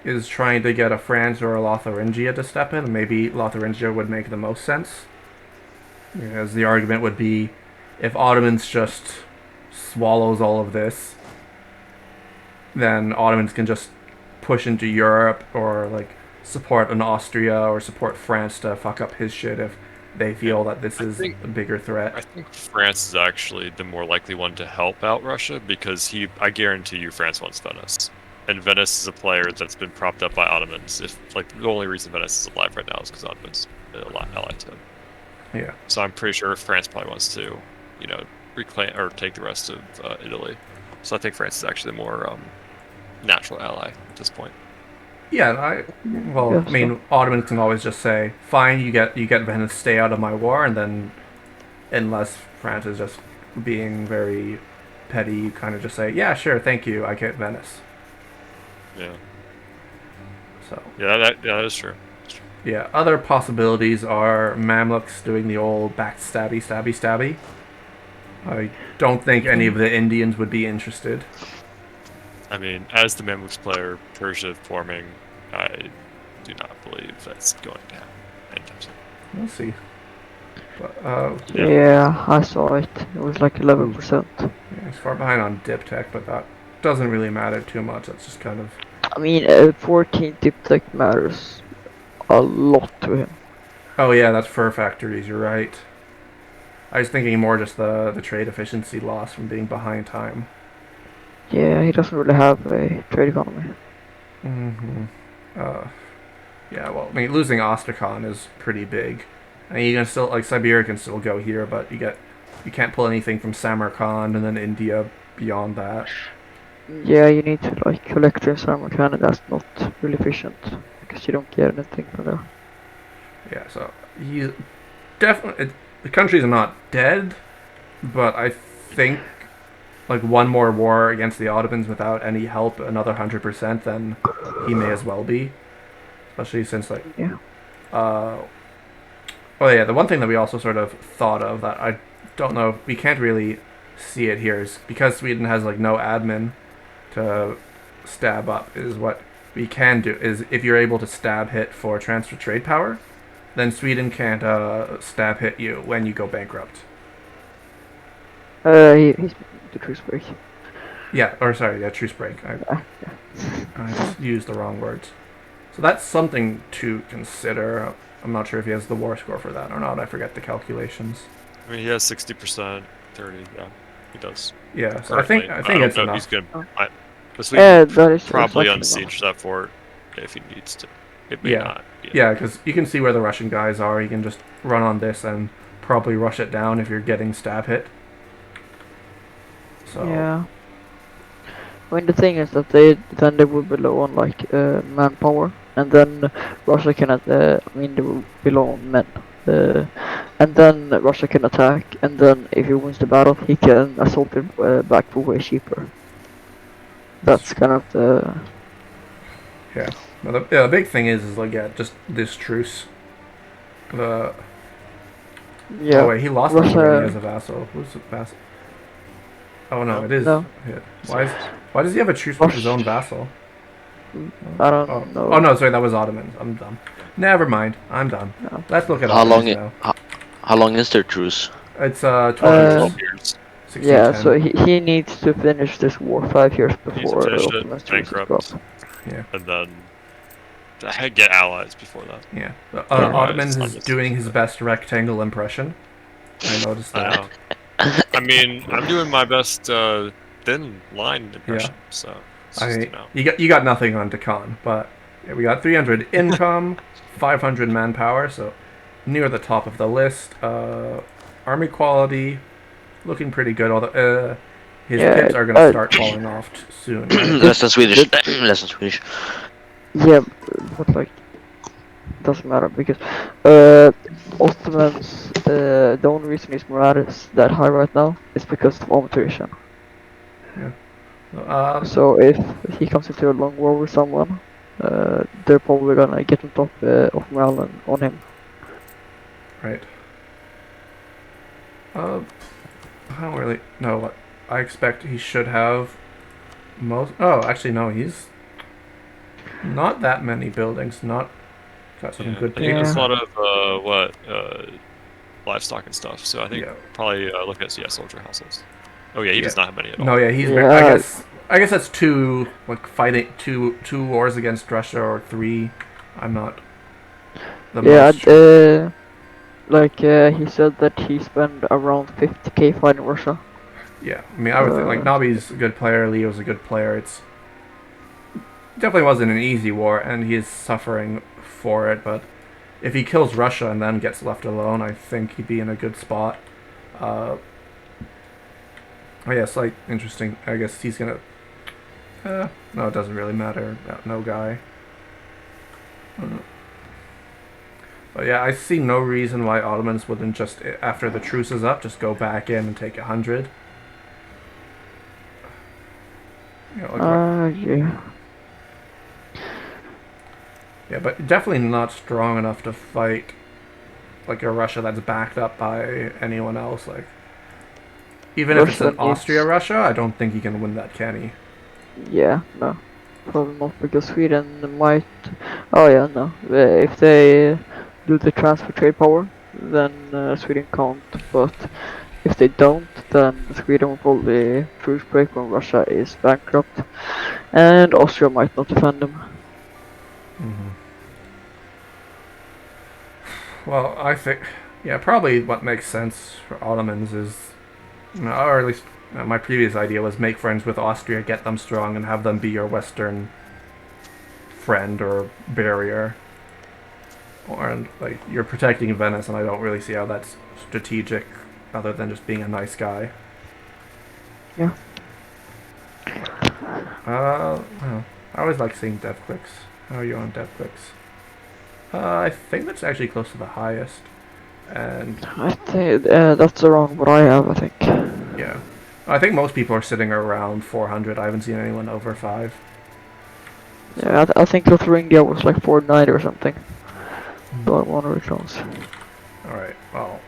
Speaker 1: is trying to get a France or a Lotharingia to step in. Maybe Lotharingia would make the most sense. Because the argument would be if Ottomans just swallows all of this, then Ottomans can just push into Europe or like support an Austria or support France to fuck up his shit if they feel that this is a bigger
Speaker 5: I
Speaker 1: threat.
Speaker 5: think France is actually the more likely one to help out Russia because I guarantee you France wants Venice. And Venice is a player that's been propped up by Ottomans. If like the only reason Venice is alive right now is because Ottomans allied to him.
Speaker 1: Yeah.
Speaker 5: So I'm pretty sure France probably wants to, you know, reclaim or take the rest of Italy. So I think France is actually the more natural ally at this point.
Speaker 1: Yeah, I mean, Ottomans can always just say, "Fine, you get Venice, stay out of my war," and then, unless France is just being very petty, you kind of just say, "Yeah, sure, thank you, I get Venice."
Speaker 5: Yeah.
Speaker 1: So
Speaker 5: Yeah, that is true.
Speaker 1: yeah, other possibilities are Mamluks doing the old stabby. I don't think any of the Indians would be interested.
Speaker 5: I mean, as the Mamluks player, Persia forming, I do not believe that's going to happen anytime soon.
Speaker 1: We'll see. But
Speaker 3: Yeah, I saw it. It was like 11%.
Speaker 1: yeah, it's far behind on dip tech, but that doesn't really matter too much. That's just kind of.
Speaker 3: I mean, 14 dip tech matters a lot to him.
Speaker 1: Oh yeah, that's fur factories. You're right. I was thinking more just the trade efficiency loss from being behind time.
Speaker 3: Yeah, he doesn't really have a trade economy.
Speaker 1: Mm-hmm. Yeah, well, I mean, losing Astrakhan is pretty big. I mean, you can still like Siberia can still go here, but you can't pull anything from Samarkand and then India beyond that.
Speaker 3: Yeah, you need to like collect in Samarkand, and that's not really efficient because you don't get anything from there.
Speaker 1: Yeah, so he definitely the countries are not dead, but I think like one more war against the Ottomans without any help, another 100%, then he may as well be. Especially since like
Speaker 3: Yeah.
Speaker 1: oh yeah, the one thing that we also sort of thought of that I don't know, we can't really see it here is because Sweden has like no admin to stab up, is what we can do is if you're able to stab hit for transfer trade power, then Sweden can't stab hit you when you go bankrupt.
Speaker 3: He's the truce break.
Speaker 1: Yeah, or sorry, yeah, truce break. I just used the wrong words. So that's something to consider. I'm not sure if he has the war score for that or not. I forget the calculations.
Speaker 5: I mean, he has 60%, 30. Yeah, he does.
Speaker 1: Yeah, so I
Speaker 5: Currently.
Speaker 1: think it's
Speaker 5: don't know
Speaker 1: enough.
Speaker 5: if he's gonna.
Speaker 3: Oh.
Speaker 5: Because
Speaker 3: Yeah,
Speaker 5: we
Speaker 3: that is
Speaker 5: probably
Speaker 3: like
Speaker 5: unsiege that fort if he needs to. It may
Speaker 1: Yeah.
Speaker 5: not. Be
Speaker 1: Yeah, because you can see where the Russian guys are. You can just run on this and probably rush it down if you're getting stab hit. So
Speaker 3: Yeah. I mean, the thing is that they would be low on like manpower, and then Russia can I mean they will belong men. And then Russia can attack, and then if he wins the battle, he can assault it back for way cheaper. That's kind of the
Speaker 1: Yeah. But the big thing is like, yeah, just this truce. The
Speaker 3: yeah.
Speaker 1: Oh wait, he lost that already as
Speaker 3: Russia.
Speaker 1: a vassal. Who's a vassal? Oh no,
Speaker 5: No.
Speaker 1: it is.
Speaker 3: No,
Speaker 1: Yeah. Why does he have a truce with his own vassal?
Speaker 3: I
Speaker 1: Oh,
Speaker 3: don't
Speaker 1: oh
Speaker 3: know.
Speaker 1: no, sorry, that was Ottomans. I'm dumb. Never mind. I'm done.
Speaker 3: No.
Speaker 1: Let's look at
Speaker 4: How
Speaker 1: Ottomans
Speaker 4: long?
Speaker 1: now.
Speaker 4: How long is their truce?
Speaker 1: It's 12
Speaker 3: Uh,
Speaker 1: years.
Speaker 5: 12 years.
Speaker 3: Yeah,
Speaker 1: 1610.
Speaker 3: so he needs to finish this war 5 years
Speaker 5: Needs to
Speaker 3: before
Speaker 5: finish it,
Speaker 3: Ottoman's truce is up.
Speaker 5: bankrupt,
Speaker 1: Yeah.
Speaker 5: and then get allies before that.
Speaker 1: Yeah.
Speaker 3: Yeah.
Speaker 1: Ottomans
Speaker 5: Otherwise,
Speaker 1: is doing his best rectangle impression. I noticed
Speaker 5: I
Speaker 1: that.
Speaker 5: know. I mean, I'm doing my best thin line impression, so it's just,
Speaker 1: You got nothing on Deccan, but yeah, we got 300 income, 500 manpower, so near the top of the list. Army quality, looking pretty good. Although his
Speaker 3: Yeah,
Speaker 1: pips are gonna start falling off soon, right?
Speaker 4: Less than Swedish. Less than Swedish.
Speaker 3: Yeah, but like doesn't matter because Ottomans the only reason his morale is that high right now is because of motivation. So if he comes into a long war with someone, they're probably gonna get on top of morale on him.
Speaker 1: Right. I don't really know what I expect he should have. Most. Oh, actually, no. He's not that many buildings. Not got some
Speaker 5: Yeah,
Speaker 1: good
Speaker 5: I think there's a
Speaker 3: Yeah.
Speaker 5: lot of livestock and stuff. So I think
Speaker 1: Yeah.
Speaker 5: probably look at soldier households. Oh yeah, he does
Speaker 1: Yeah.
Speaker 5: not have many at all.
Speaker 1: No, yeah, he's.
Speaker 3: Yeah.
Speaker 1: I guess that's two. Like fighting two wars against Russia or three. I'm not. The
Speaker 3: Yeah,
Speaker 1: most. Sure.
Speaker 3: he said that he spent around 50K fighting Russia.
Speaker 1: Yeah, I mean, I would think like Nabi's a good player. Leo's a good player. It's definitely wasn't an easy war, and he is suffering for it. But if he kills Russia and then gets left alone, I think he'd be in a good spot. Oh yes, like interesting. I guess he's gonna. No, it doesn't really matter. No guy. But yeah, I see no reason why Ottomans wouldn't just, after the truce is up, just go back in and take 100. You know,
Speaker 3: Yeah.
Speaker 1: yeah, but definitely not strong enough to fight like a Russia that's backed up by anyone else. Like, even if it's
Speaker 3: Russia
Speaker 1: an Austria-Russia,
Speaker 3: needs-
Speaker 1: I don't think he can win that, can he?
Speaker 3: Yeah, no. Probably not because Sweden might. Oh yeah, no. If they do the transfer trade power, then Sweden can't. But if they don't, then Sweden will probably truce break when Russia is bankrupt, and Austria might not defend them.
Speaker 1: Mm-hmm. Well, I think, yeah, probably what makes sense for Ottomans is, or at least my previous idea was make friends with Austria, get them strong, and have them be your Western friend or barrier. Or like you're protecting Venice, and I don't really see how that's strategic, other than just being a nice guy.
Speaker 3: Yeah.
Speaker 1: Well, I always like seeing dev clicks. How are you on dev clicks? I think that's actually close to the highest, and
Speaker 3: I think that's around what I have. I think.
Speaker 1: yeah, I think most people are sitting around 400. I haven't seen anyone over 5.
Speaker 3: Yeah, I think Lithuania was like 490 or something. But one of the ones.
Speaker 1: Alright, well,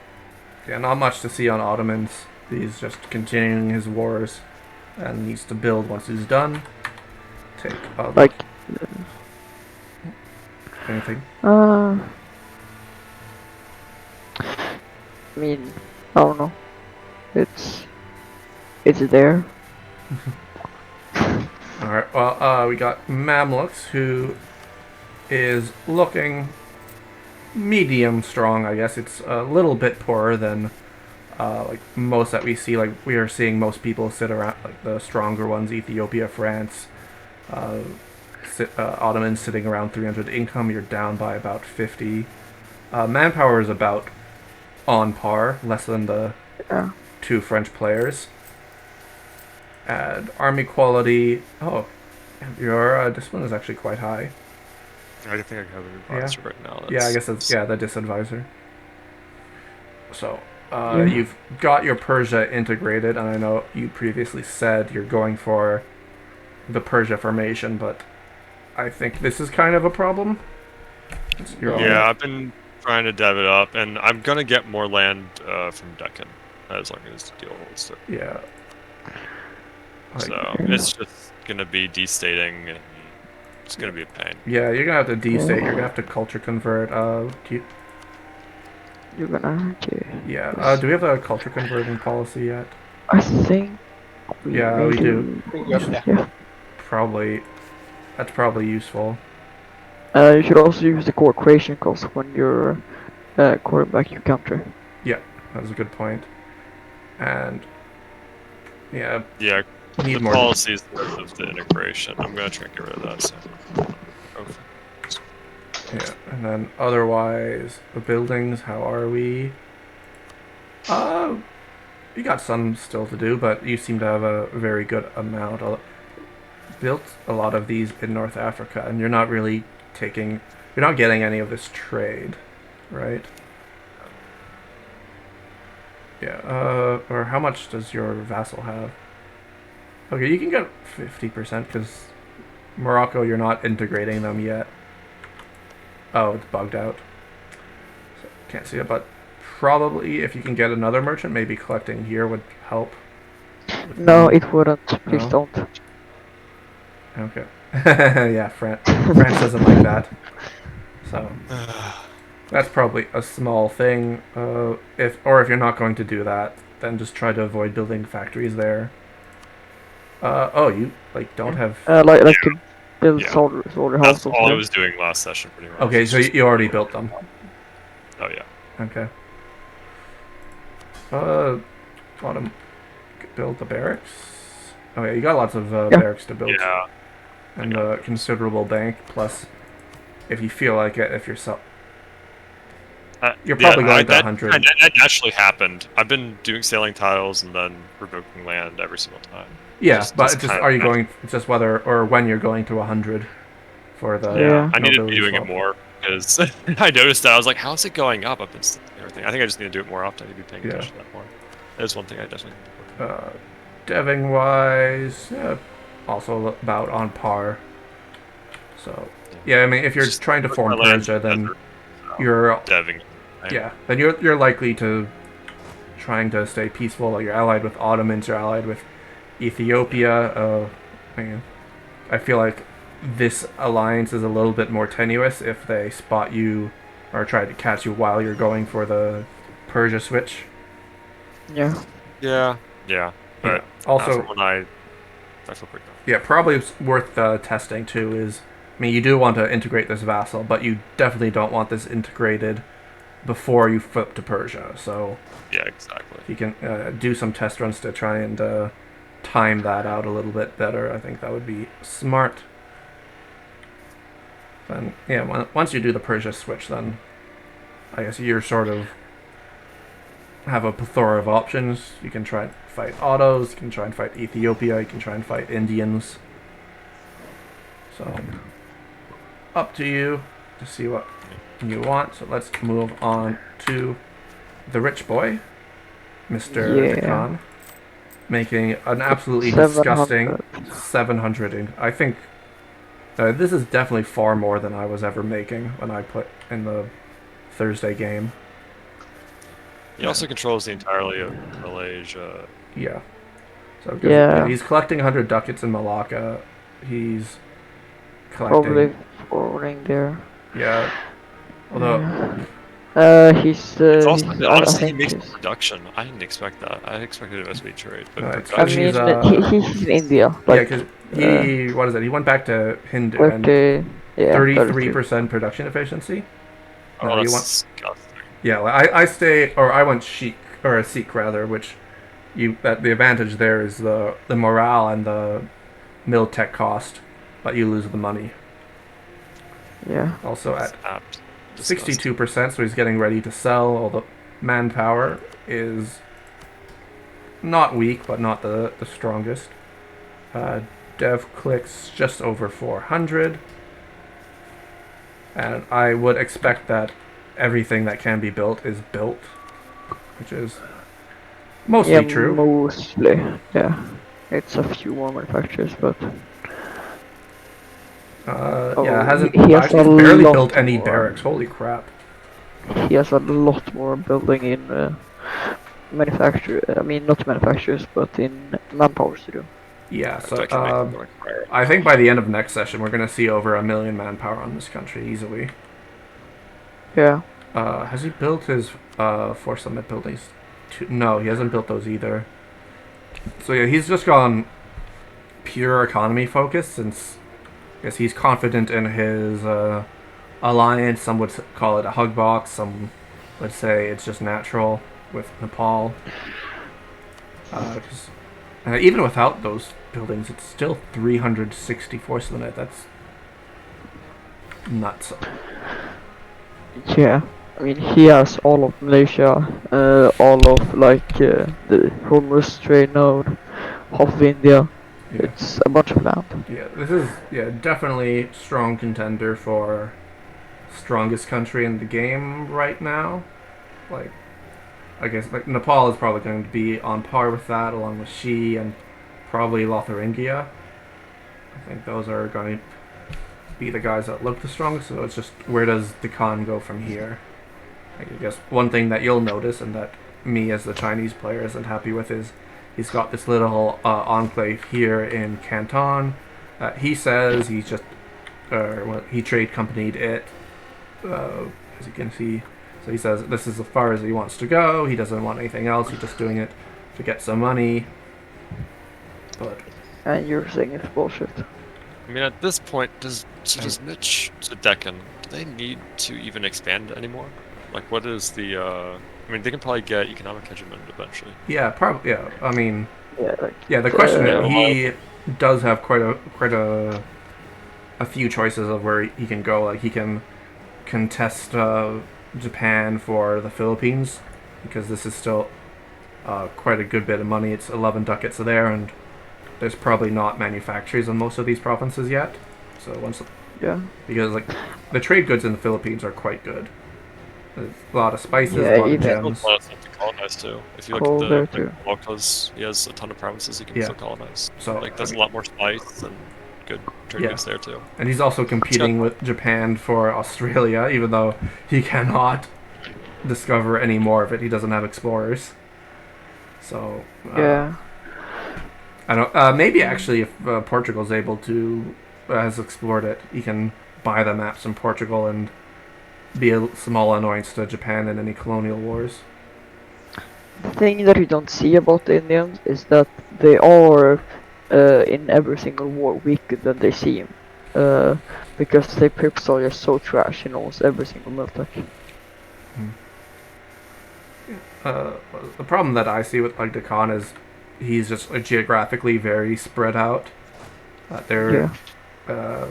Speaker 1: yeah, not much to see on Ottomans. He's just continuing his wars and needs to build once he's done. Take
Speaker 3: Like.
Speaker 1: anything.
Speaker 3: I mean, I don't know. It's there.
Speaker 1: Alright, well, we got Mamluks, who is looking medium strong, I guess. It's a little bit poorer than like most that we see. Like, we are seeing most people sit around, like the stronger ones, Ethiopia, France, Ottomans sitting around 300 income. You're down by about 50. Manpower is about on par, less than the
Speaker 3: Yeah.
Speaker 1: 2 French players. And army quality, oh, your discipline is actually quite high.
Speaker 5: I think I have an advisor right now.
Speaker 1: Yeah, I guess
Speaker 5: That's,
Speaker 1: that's the disadvisor. So,
Speaker 3: Yeah.
Speaker 1: you've got your Persia integrated, and I know you previously said you're going for the Persia formation, but I think this is kind of a problem.
Speaker 5: Yeah, I've been trying to dev it up, and I'm gonna get more land from Deccan as long as the deal holds. So,
Speaker 1: Yeah.
Speaker 5: so it's just gonna be destating, and it's gonna be a pain.
Speaker 1: Yeah, you're gonna have to destate. You're gonna have to culture convert.
Speaker 3: You're gonna. Okay.
Speaker 1: Yeah. Do we have a culture converting policy yet?
Speaker 3: I think we
Speaker 1: Yeah,
Speaker 3: may
Speaker 1: we do.
Speaker 3: Yeah.
Speaker 1: Probably. That's probably useful.
Speaker 3: You should also use the core creation cost when you're calling back your country.
Speaker 1: Yeah, that's a good point. And yeah,
Speaker 5: Yeah,
Speaker 1: need
Speaker 5: the
Speaker 1: more.
Speaker 5: policies of the integration. I'm gonna try and get rid of that. So.
Speaker 1: Yeah, and then otherwise, the buildings. How are we? You got some still to do, but you seem to have a very good amount. Built a lot of these in North Africa, and you're not really taking. You're not getting any of this trade, right? Yeah. Or how much does your vassal have? Okay, you can get 50% because Morocco, you're not integrating them yet. Oh, it's bugged out. So, can't see it, but probably if you can get another merchant, maybe collecting here would help.
Speaker 3: No, it wouldn't. Please
Speaker 1: No?
Speaker 3: don't.
Speaker 1: Okay. Yeah, France doesn't like that. So that's probably a small thing. If you're not going to do that, then just try to avoid building factories there. You don't have.
Speaker 3: Like to build
Speaker 5: Yeah.
Speaker 3: soldier
Speaker 5: That's
Speaker 3: houses.
Speaker 5: all I
Speaker 3: there.
Speaker 5: was doing last session, pretty much.
Speaker 1: Okay, so you already built them.
Speaker 5: Oh yeah.
Speaker 1: Okay. Want to build the barracks? Oh yeah, you got lots of barracks to build.
Speaker 5: Yeah.
Speaker 1: And a considerable bank. Plus, if you feel like it, if you're you're probably going to 100.
Speaker 5: That naturally happened. I've been doing sailing tiles and then revoking land every single time.
Speaker 1: Yeah, but are you going? Just whether or when you're going to 100 for the.
Speaker 3: Yeah.
Speaker 5: I need to
Speaker 1: nobility
Speaker 5: be doing
Speaker 1: swap.
Speaker 5: it more because I noticed that I was like, "How's it going up?" Up and everything. I think I just need to do it more often. I need to be paying attention to that more. That is one thing I definitely need to work on.
Speaker 1: Deving wise, yeah, also about on par. So yeah, I mean, if you're
Speaker 5: Just
Speaker 1: trying to
Speaker 5: put
Speaker 1: form
Speaker 5: my land
Speaker 1: Persia,
Speaker 5: in the
Speaker 1: then
Speaker 5: desert,
Speaker 1: you're
Speaker 5: deving.
Speaker 1: yeah, then you're likely to trying to stay peaceful. Like you're allied with Ottomans, you're allied with Ethiopia. I feel like this alliance is a little bit more tenuous if they spot you or try to catch you while you're going for the Persia switch.
Speaker 3: Yeah.
Speaker 5: Yeah. But
Speaker 1: also,
Speaker 5: from when I feel pretty confident.
Speaker 1: yeah, probably it's worth testing too. I mean, you do want to integrate this vassal, but you definitely don't want this integrated before you flip to Persia. So
Speaker 5: Yeah, exactly.
Speaker 1: if you can do some test runs to try and time that out a little bit better, I think that would be smart. Then yeah, once you do the Persia switch, then I guess you're sort of have a plethora of options. You can try and fight Ottos, you can try and fight Ethiopia, you can try and fight Indians. So up to you to see what you want. So let's move on to the rich boy, Mr. Khan, making an absolutely disgusting 700. I think this is definitely far more than I was ever making when I put in the Thursday game.
Speaker 5: He also controls the entirety of Malaysia.
Speaker 1: Yeah. So yeah, he's collecting 100 ducats in Malacca. He's collecting.
Speaker 3: Probably forwarding there.
Speaker 1: Yeah. Although.
Speaker 3: He's.
Speaker 5: Honestly, he makes production. I didn't expect that. I expected it to be trade, but
Speaker 3: I mean, he's in India. Like,
Speaker 1: yeah, because he what is it? He went back to Hindu and 33% production efficiency.
Speaker 5: Oh, that's disgusting.
Speaker 1: Yeah, I went Sikh or Sikh rather, which the advantage there is the morale and the mill tech cost, but you lose the money.
Speaker 3: Yeah.
Speaker 1: Also at 62%, so he's getting ready to sell. All the manpower is not weak, but not the strongest. Dev clicks just over 400. And I would expect that everything that can be built is built, which is mostly
Speaker 3: Yeah,
Speaker 1: true.
Speaker 3: mostly. Yeah, it's a few more manufacturers, but
Speaker 1: Yeah, it
Speaker 3: oh,
Speaker 1: hasn't.
Speaker 3: he has
Speaker 1: Actually,
Speaker 3: a
Speaker 1: he's barely
Speaker 3: lot
Speaker 1: built any
Speaker 3: more.
Speaker 1: barracks. Holy crap!
Speaker 3: He has a lot more building in manufacture. I mean, not manufacturers, but in manpower to do.
Speaker 1: Yeah, so
Speaker 5: Decan making like fire.
Speaker 1: I think by the end of next session, we're gonna see over 1 million manpower on this country easily.
Speaker 3: Yeah.
Speaker 1: Has he built his force limit buildings? No, he hasn't built those either. So yeah, he's just gone pure economy focused since I guess he's confident in his alliance. Some would call it a hug box. Some would say it's just natural with Nepal. 'Cause, even without those buildings, it's still 360 force limit. That's nuts.
Speaker 3: Yeah. I mean, he has all of Malaysia, all of the Hormuz Strait node, half of India.
Speaker 1: Yeah.
Speaker 3: It's a bunch of land.
Speaker 1: Yeah, this is definitely strong contender for strongest country in the game right now. Like, I guess like Nepal is probably going to be on par with that, along with Xi and probably Lotharingia. I think those are going to be the guys that look the strongest. So it's just where does Deccan go from here? I guess one thing that you'll notice and that me as the Chinese player isn't happy with is he's got this little enclave here in Canton. He says he's just he trade companied it, as you can see. So he says this is as far as he wants to go. He doesn't want anything else. He's just doing it to get some money. But
Speaker 3: And you're saying it's bullshit.
Speaker 5: I mean, at this point, does Mitch to Deccan, do they need to even expand anymore? Like, what is the? I mean, they can probably get economic hegemony eventually.
Speaker 1: yeah, probably. Yeah, I mean,
Speaker 3: Yeah,
Speaker 1: yeah. The question
Speaker 5: Yeah,
Speaker 1: is, he does have quite a few choices of where he can go. Like he can contest Japan for the Philippines because this is still quite a good bit of money. It's 11 ducats there, and there's probably not manufacturers in most of these provinces yet. So once
Speaker 3: yeah.
Speaker 1: because like the trade goods in the Philippines are quite good. There's a lot of spices,
Speaker 3: Yeah,
Speaker 1: a lot of
Speaker 3: even-
Speaker 5: There's
Speaker 1: gems.
Speaker 5: a lot of stuff to colonize too. If you look
Speaker 3: Coal
Speaker 5: at
Speaker 3: there,
Speaker 5: the
Speaker 3: too.
Speaker 5: Walkers, he has a ton of provinces he can
Speaker 1: Yeah.
Speaker 5: still colonize.
Speaker 1: So
Speaker 5: Like, there's
Speaker 1: I
Speaker 5: a
Speaker 1: mean,
Speaker 5: lot more spice and good trade
Speaker 1: Yeah.
Speaker 5: goods there too.
Speaker 1: and he's also competing with Japan for Australia, even though he cannot discover any more of it. He doesn't have explorers. So
Speaker 3: Yeah.
Speaker 1: I don't. Maybe actually, if Portugal's able to has explored it, he can buy the maps in Portugal and be a small annoyance to Japan in any colonial wars.
Speaker 3: The thing that you don't see about the Indians is that they are in every single war weaker than they seem. Because their pips are just so trash in almost every single military.
Speaker 1: Uh, the problem that I see with like Deccan is he's just geographically very spread out. They're,
Speaker 3: Yeah.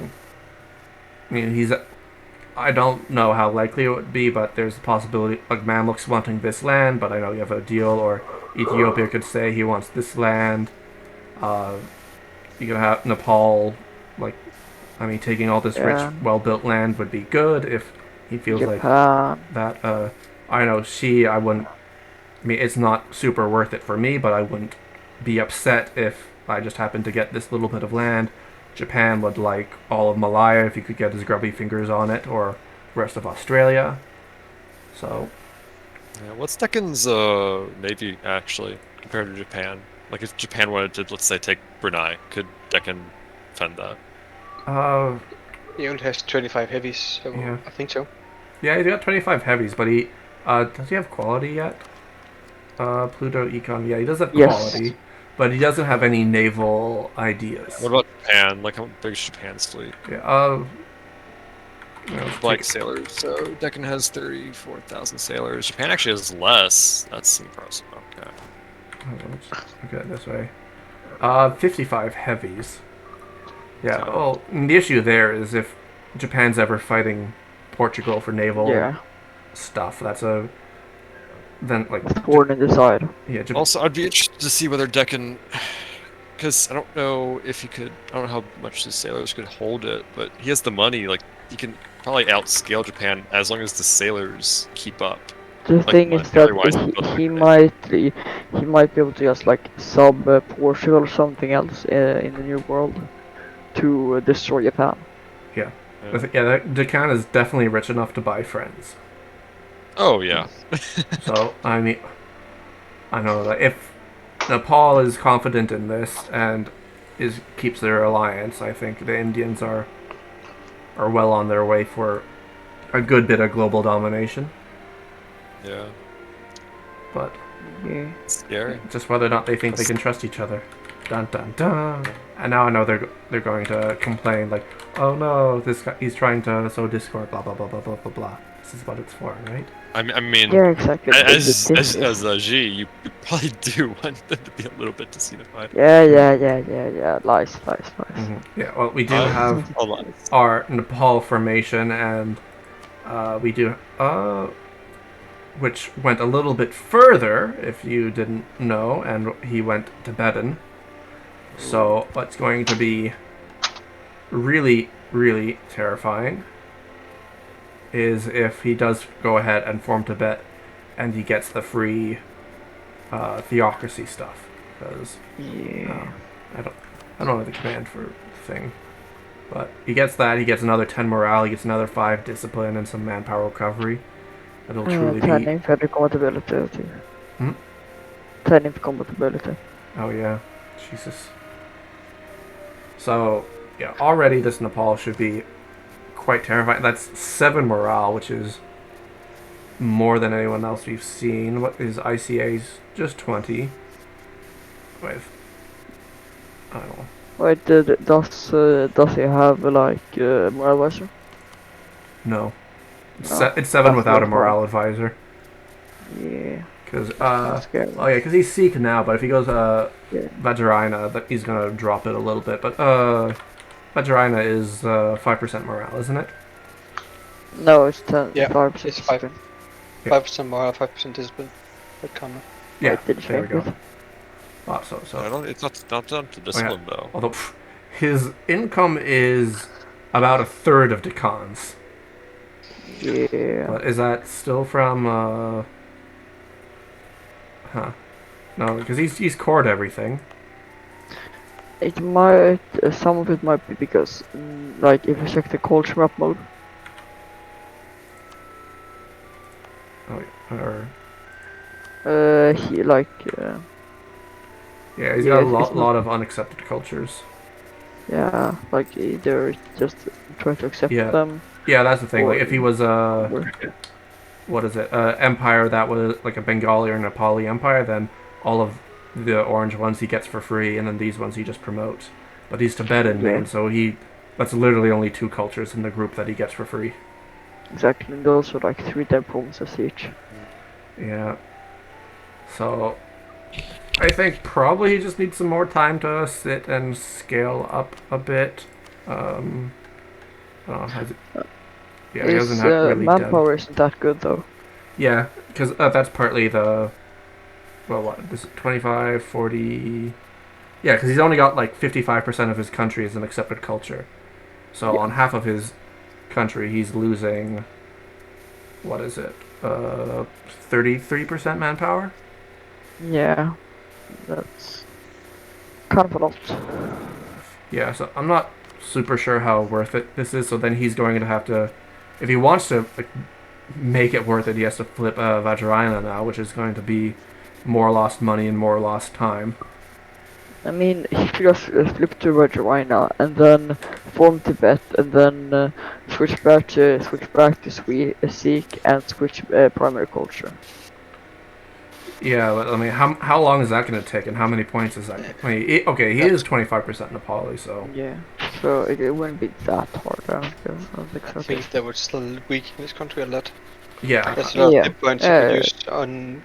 Speaker 1: I mean, he's. I don't know how likely it would be, but there's a possibility like Mamluks wanting this land, but I know you have a deal, or Ethiopia could say he wants this land. You can have Nepal, like, I mean, taking all this rich,
Speaker 3: Yeah.
Speaker 1: well-built land would be good if he feels like
Speaker 3: Japan.
Speaker 1: that. I know I wouldn't. I mean, it's not super worth it for me, but I wouldn't be upset if I just happened to get this little bit of land. Japan would like all of Malaya if he could get his grubby fingers on it, or the rest of Australia. So,
Speaker 5: Yeah, what's Deccan's navy actually compared to Japan? Like, if Japan wanted to, let's say, take Brunei, could Deccan defend that?
Speaker 2: He only has 25 heavies, so
Speaker 1: Yeah.
Speaker 2: I think so.
Speaker 1: yeah, he's got 25 heavies, but does he have quality yet? Pluto Econ, yeah, he does have
Speaker 3: Yes.
Speaker 1: quality, but he doesn't have any naval ideas.
Speaker 5: What about Japan? Like, how big is Japan's fleet?
Speaker 1: Yeah,
Speaker 5: Like sailors, so Deccan has 34,000 sailors. Japan actually has less. That's impressive. Okay.
Speaker 1: let's look at it this way. 55 heavies. Yeah,
Speaker 5: Okay.
Speaker 1: well, the issue there is if Japan's ever fighting Portugal for naval
Speaker 3: Yeah.
Speaker 1: stuff, that's then like
Speaker 3: Thorn in the side.
Speaker 1: yeah,
Speaker 5: Also, I'd be interested to see whether Deccan because I don't know if he could. I don't know how much the sailors could hold it, but he has the money. Like he can probably outscale Japan as long as the sailors keep up.
Speaker 3: The
Speaker 5: Like
Speaker 3: thing is that
Speaker 5: monetary-wise, and build
Speaker 3: he
Speaker 5: everything.
Speaker 3: might be able to just like sub Portugal or something else in the New World to destroy Japan.
Speaker 1: Yeah.
Speaker 5: Yeah.
Speaker 1: Yeah, Deccan is definitely rich enough to buy friends.
Speaker 5: Oh yeah.
Speaker 1: So, I mean, I know that if Nepal is confident in this and keeps their alliance, I think the Indians are well on their way for a good bit of global domination.
Speaker 5: Yeah.
Speaker 3: Yeah.
Speaker 1: But
Speaker 5: Scary.
Speaker 1: just whether or not they think they can trust each other. Dun dun dun. And now I know they're going to complain like, oh no, this guy, he's trying to sow discord. Blah blah blah blah blah blah blah. This is what it's for, right?
Speaker 5: I mean,
Speaker 3: Yeah, exactly.
Speaker 5: as a G, you probably do want them to be a little bit disunified.
Speaker 3: Yeah. Lies.
Speaker 1: Yeah. Well, we do have
Speaker 5: Hold on.
Speaker 1: our Nepal formation, and we do which went a little bit further, if you didn't know, and he went Tibetan. So what's going to be really, really terrifying is if he does go ahead and form Tibet, and he gets the free theocracy stuff, because
Speaker 3: Yeah.
Speaker 1: I don't know the command for the thing. But he gets that, he gets another 10 morale, he gets another 5 discipline, and some manpower recovery. It'll truly
Speaker 3: 10
Speaker 1: be...
Speaker 3: infantry compatibility too.
Speaker 1: Hmm?
Speaker 3: 10 infantry compatibility.
Speaker 1: Oh yeah, Jesus. So, yeah, already this Nepal should be quite terrifying. That's 7 morale, which is more than anyone else we've seen. What is ICA's? Just 20. With... I don't know.
Speaker 3: Wait, does he have like morale advisor?
Speaker 1: No.
Speaker 3: No,
Speaker 1: It's 7
Speaker 3: that's
Speaker 1: without a
Speaker 3: not
Speaker 1: morale advisor.
Speaker 3: Yeah.
Speaker 1: Because,
Speaker 3: That's scary.
Speaker 1: oh yeah, because he's Sikh now, but if he goes,
Speaker 3: Yeah.
Speaker 1: Vajrayana, that he's gonna drop it a little bit. But, Vajrayana is, 5% morale, isn't it?
Speaker 3: No, it's 10.
Speaker 2: Yeah,
Speaker 3: 5%.
Speaker 2: it's 5. 5% morale, 5% discipline. What common?
Speaker 1: Yeah,
Speaker 3: Wait, did you
Speaker 1: there we
Speaker 3: change
Speaker 1: go.
Speaker 3: it?
Speaker 1: So.
Speaker 5: I don't. It's not down to discipline though.
Speaker 1: Although, his income is about a third of Decan's.
Speaker 3: Yeah.
Speaker 1: But is that still from, Huh. No, because he's cored everything.
Speaker 3: It might, some of it might be because, like, if you check the culture map mode,
Speaker 1: Oh, or...
Speaker 3: he like,
Speaker 1: Yeah, he's
Speaker 3: Yeah,
Speaker 1: got a
Speaker 3: it's not-
Speaker 1: lot of unaccepted cultures.
Speaker 3: yeah, like either just try to accept
Speaker 1: Yeah.
Speaker 3: them.
Speaker 1: Yeah, that's the thing.
Speaker 3: Or-
Speaker 1: Like, if he was
Speaker 3: or-
Speaker 1: what is it? Empire that was like a Bengali or Nepali empire, then all of the orange ones he gets for free, and then these ones he just promotes. But he's Tibetan,
Speaker 3: Yeah.
Speaker 1: man, so that's literally only 2 cultures in the group that he gets for free.
Speaker 3: Exactly, and those are like 3 dead provinces each.
Speaker 1: Yeah. So, I think probably he just needs some more time to sit and scale up a bit. I don't know, has it... Yeah, he
Speaker 3: His
Speaker 1: doesn't have really done...
Speaker 3: manpower isn't that good though.
Speaker 1: Yeah, because that's partly the... Well, what? This 25, 40... Yeah, because he's only got like 55% of his country as an accepted culture. So
Speaker 3: Yeah.
Speaker 1: on half of his country, he's losing... What is it? 33% manpower?
Speaker 3: Yeah, that's kind of a lot.
Speaker 1: Yeah, so I'm not super sure how worth it this is. So then he's going to have to... If he wants to like, make it worth it, he has to flip Vajrayana now, which is going to be more lost money and more lost time.
Speaker 3: I mean, he could just flip to Vajrayana and then form Tibet and then switch back to Sikh and switch primary culture.
Speaker 1: Yeah, but I mean, how long is that going to take, and how many points is that? I mean, he is 25% Nepali, so
Speaker 3: Yeah, so it wouldn't be that hard. I don't think so.
Speaker 2: I think that would still weaken this country a lot.
Speaker 1: yeah,
Speaker 2: There's a lot
Speaker 3: Yeah.
Speaker 2: of hit points you can use on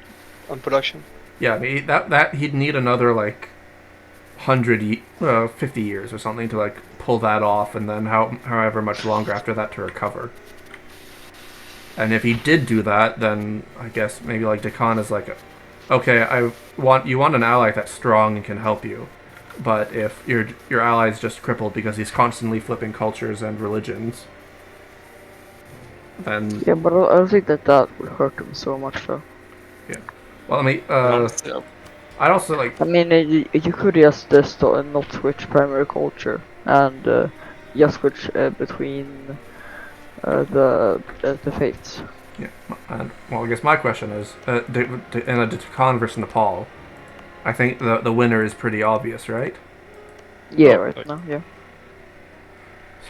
Speaker 2: production.
Speaker 1: yeah. I mean, that he'd need another like 50 years or something to like pull that off, and then however much longer after that to recover. And if he did do that, then I guess maybe like Deccan is like, okay, you want an ally that's strong and can help you, But if your ally is just crippled because he's constantly flipping cultures and religions, then
Speaker 3: Yeah, but I don't think that would hurt them so much though.
Speaker 1: well, I mean,
Speaker 5: Honestly,
Speaker 1: I'd also like
Speaker 3: I mean, you could just not switch primary culture and just switch between the faiths.
Speaker 1: yeah. And well, I guess my question is, in a Khan versus Nepal, I think the winner is pretty obvious, right?
Speaker 3: Yeah,
Speaker 5: Oh,
Speaker 3: right
Speaker 5: like-
Speaker 3: now, yeah.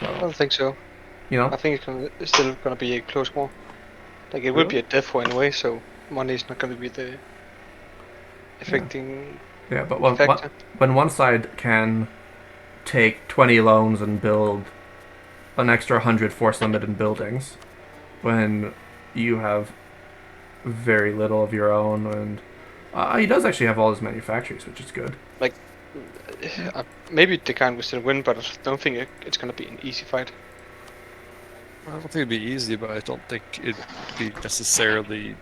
Speaker 2: I
Speaker 1: So
Speaker 2: don't think so.
Speaker 1: you know,
Speaker 2: I think it's still gonna be a close war. Like it will be a death war anyway, so money is not gonna be the affecting
Speaker 1: yeah. But
Speaker 2: factor.
Speaker 1: when one side can take 20 loans and build an extra 100 force limited buildings, when you have very little of your own, and he does actually have all his manufactories, which is good.
Speaker 2: Maybe the Khan will still win, but I don't think it's gonna be an easy fight.
Speaker 5: I don't think it'd be easy, but I don't think it'd be necessarily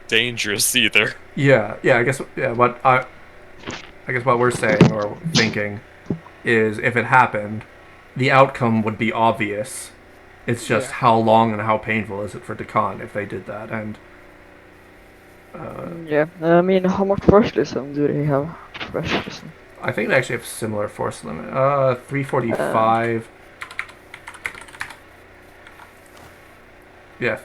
Speaker 5: dangerous either.
Speaker 1: Yeah, yeah. I guess yeah. I guess what we're saying or thinking is if it happened, the outcome would be obvious. It's just
Speaker 2: Yeah.
Speaker 1: how long and how painful is it for Decon if they did that, and
Speaker 3: Yeah, I mean, how much specialism do they have? Specialism.
Speaker 1: I think they actually have similar force limit. 345. Yeah,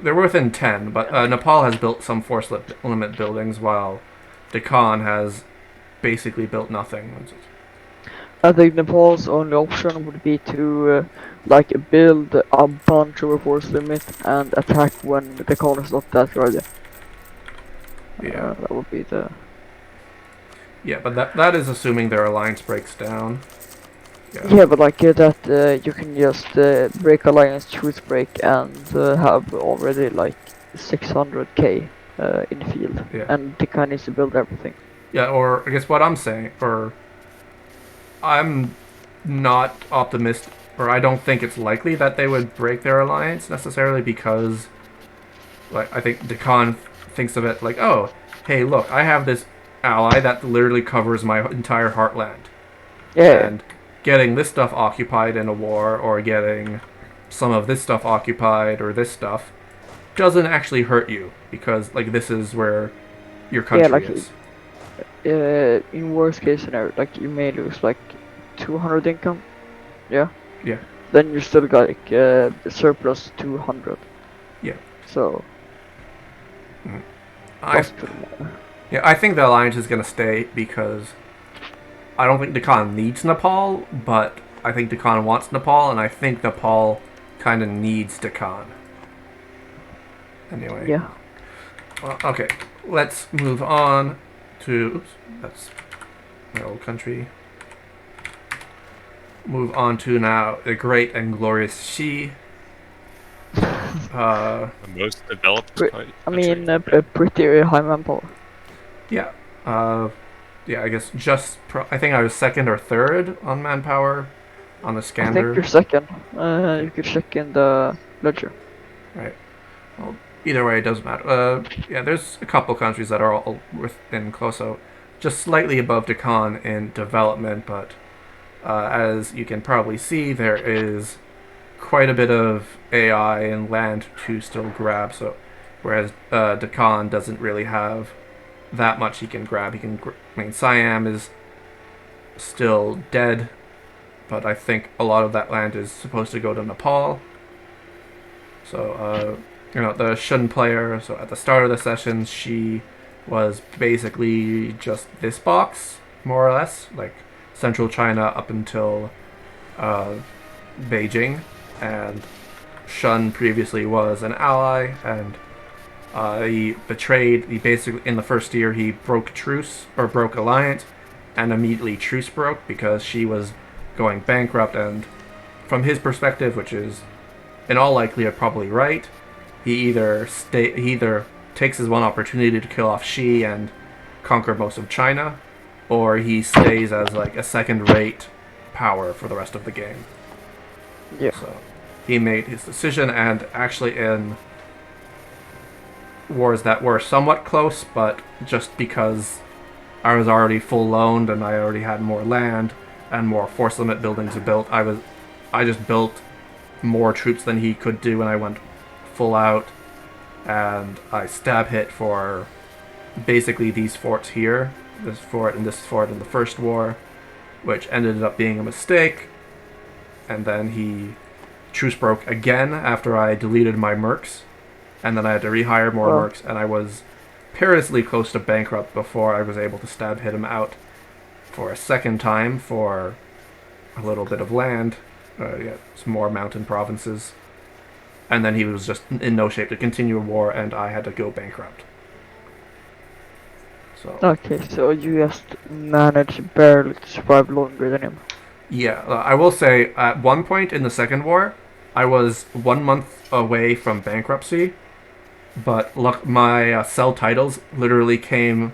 Speaker 1: they're within 10, but Nepal has built some force limit buildings, while Deccan has basically built nothing.
Speaker 3: I think Nepal's only option would be to like build a bunch of a force limit and attack when the call is not that ready.
Speaker 1: Yeah,
Speaker 3: That would be the.
Speaker 1: yeah, but that is assuming their alliance breaks down.
Speaker 3: Yeah, but like that, you can just break alliance, choose break, and have already like 600k in the field,
Speaker 1: Yeah.
Speaker 3: and the guy needs to build everything.
Speaker 1: Yeah, or I guess what I'm saying, or I'm not optimistic, or I don't think it's likely that they would break their alliance necessarily because, like, I think Deccan thinks of it like, oh, hey, look, I have this ally that literally covers my entire heartland.
Speaker 3: Yeah.
Speaker 1: And getting this stuff occupied in a war, or getting some of this stuff occupied, or this stuff, doesn't actually hurt you because, like, this is where your country
Speaker 3: like,
Speaker 1: is.
Speaker 3: In worst case scenario, like you may lose like 200 income. Yeah.
Speaker 1: Yeah.
Speaker 3: Then you still got like surplus 200.
Speaker 1: Yeah.
Speaker 3: So.
Speaker 1: I think the alliance is gonna stay because I don't think Deccan needs Nepal, but I think Deccan wants Nepal, and I think Nepal kind of needs Deccan. Anyway.
Speaker 3: Yeah.
Speaker 1: Well, okay, let's move on to. Oops, that's my old country. Move on to now the great and glorious Xi.
Speaker 5: The most developed country.
Speaker 3: I mean, pretty high manpower.
Speaker 1: Yeah. Yeah, I guess I think I was second or third on manpower on the
Speaker 3: I think
Speaker 1: scanner.
Speaker 3: you're second. You could check in the ledger.
Speaker 1: Right. Well, either way, it doesn't matter. Yeah, there's a couple countries that are all within close out, just slightly above Deccan in development, but as you can probably see, there is quite a bit of AI and land to still grab. So, whereas Deccan doesn't really have that much he can grab. I mean, Siam is still dead, but I think a lot of that land is supposed to go to Nepal. So, the Shun player, so at the start of the session, she was basically just this box, more or less, like central China up until Beijing, and Shun previously was an ally, and he betrayed. He basically, in the first year, he broke truce or broke alliance, and immediately truce broke because she was going bankrupt. And from his perspective, which is in all likelihood probably right, he either takes his one opportunity to kill off Xi and conquer most of China, or he stays as like a second-rate power for the rest of the game.
Speaker 3: Yeah.
Speaker 1: So he made his decision, and actually in wars that were somewhat close, but just because I was already full loaned and I already had more land and more force limit buildings built. I just built more troops than he could do, and I went full out, and I stab hit for basically these forts here, this fort and this fort in the first war, which ended up being a mistake. And then he truce broke again after I deleted my mercs, and then I had to rehire more mercs, and I was perilously close to bankrupt before I was able to stab hit him out for a second time for a little bit of land, some more mountain provinces, and then he was just in no shape to continue a war, and I had to go bankrupt. So
Speaker 3: Okay, so you just managed barely to survive longer than him.
Speaker 1: yeah, I will say at one point in the second war, I was 1 month away from bankruptcy, but look, my sell titles literally came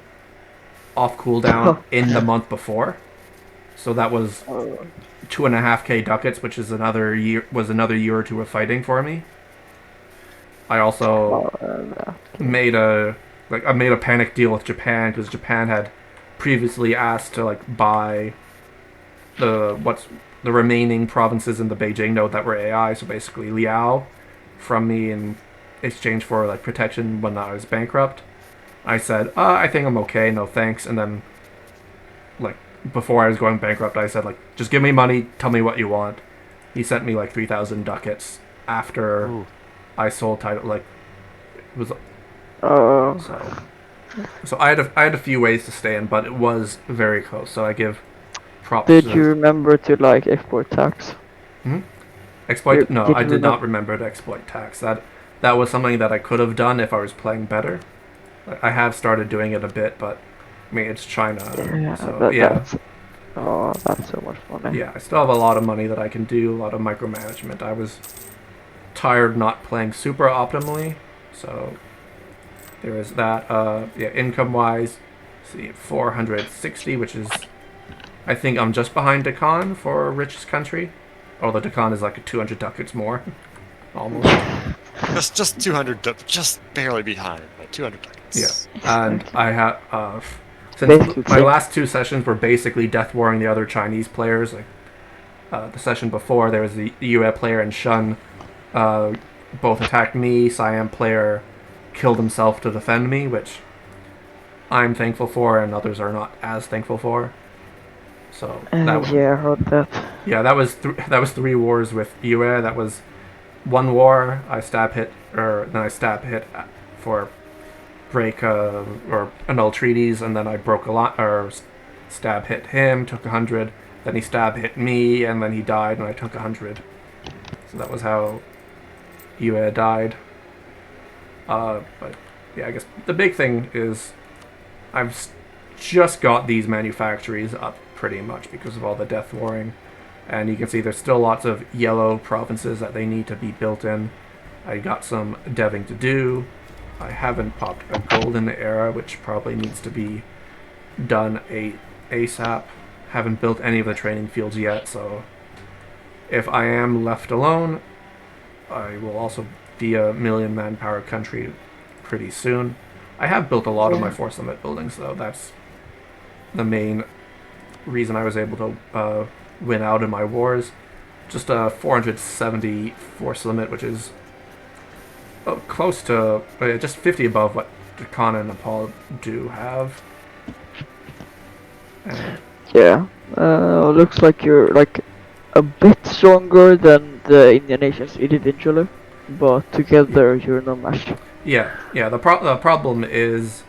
Speaker 1: off cooldown in the month before, so that was 2.5k ducats, which is another year or two of fighting for me. I also made a panic deal with Japan because Japan had previously asked to like buy the remaining provinces in the Beijing node that were AI, so basically Liao, from me in exchange for like protection when I was bankrupt. I said, I think I'm okay, no thanks. And then, like, before I was going bankrupt, I said, like, just give me money, tell me what you want. He sent me like 3,000 ducats after
Speaker 5: Ooh.
Speaker 1: I sold title. Like, it was
Speaker 3: Oh.
Speaker 1: so I had a few ways to stay in, but it was very close. So I give props.
Speaker 3: Did you remember to like export tax?
Speaker 1: Exploit? No,
Speaker 3: Did
Speaker 1: I
Speaker 3: you
Speaker 1: did not remember to exploit tax. That was something that I could have done if I was playing better. I have started doing it a bit, but I mean it's China,
Speaker 3: Yeah,
Speaker 1: so yeah.
Speaker 3: That's so much money.
Speaker 1: Yeah, I still have a lot of money that I can do, a lot of micromanagement. I was tired not playing super optimally, so there is that. Yeah, income-wise, see, 460, which is, I think I'm just behind Deccan for richest country. Although Deccan is like 200 ducats more, almost.
Speaker 5: Just 200, just barely behind, but 200 ducats.
Speaker 1: Yeah, and I have since
Speaker 3: Basically,
Speaker 1: my last two sessions were basically death warring the other Chinese players. Like the session before, there was the UA player and Shun both attacked me. Siam player killed himself to defend me, which I'm thankful for, and others are not as thankful for. So that was,
Speaker 3: yeah, I heard that.
Speaker 1: yeah, that was 3 wars with UA. That was 1 war. I stab hit, or then I stab hit for break or annul treaties, and then I broke a lot, or stab hit him, took 100. Then he stab hit me, and then he died, and I took 100. So that was how UA died. But yeah, I guess the big thing is I've just got these manufactories up pretty much because of all the death warring. And you can see there's still lots of yellow provinces that they need to be built in. I got some deving to do. I haven't popped a golden era, which probably needs to be done ASAP. Haven't built any of the training fields yet, so if I am left alone, I will also be a 1,000,000 manpower country pretty soon. I have built a lot of my force limit buildings, though. That's the main reason I was able to win out in my wars. Just a 470 force limit, which is close to just 50 above what Deccan and Nepal do have. And
Speaker 3: Yeah. Looks like you're like a bit stronger than the Indian nations individually, but together you're no match.
Speaker 1: yeah. The problem is,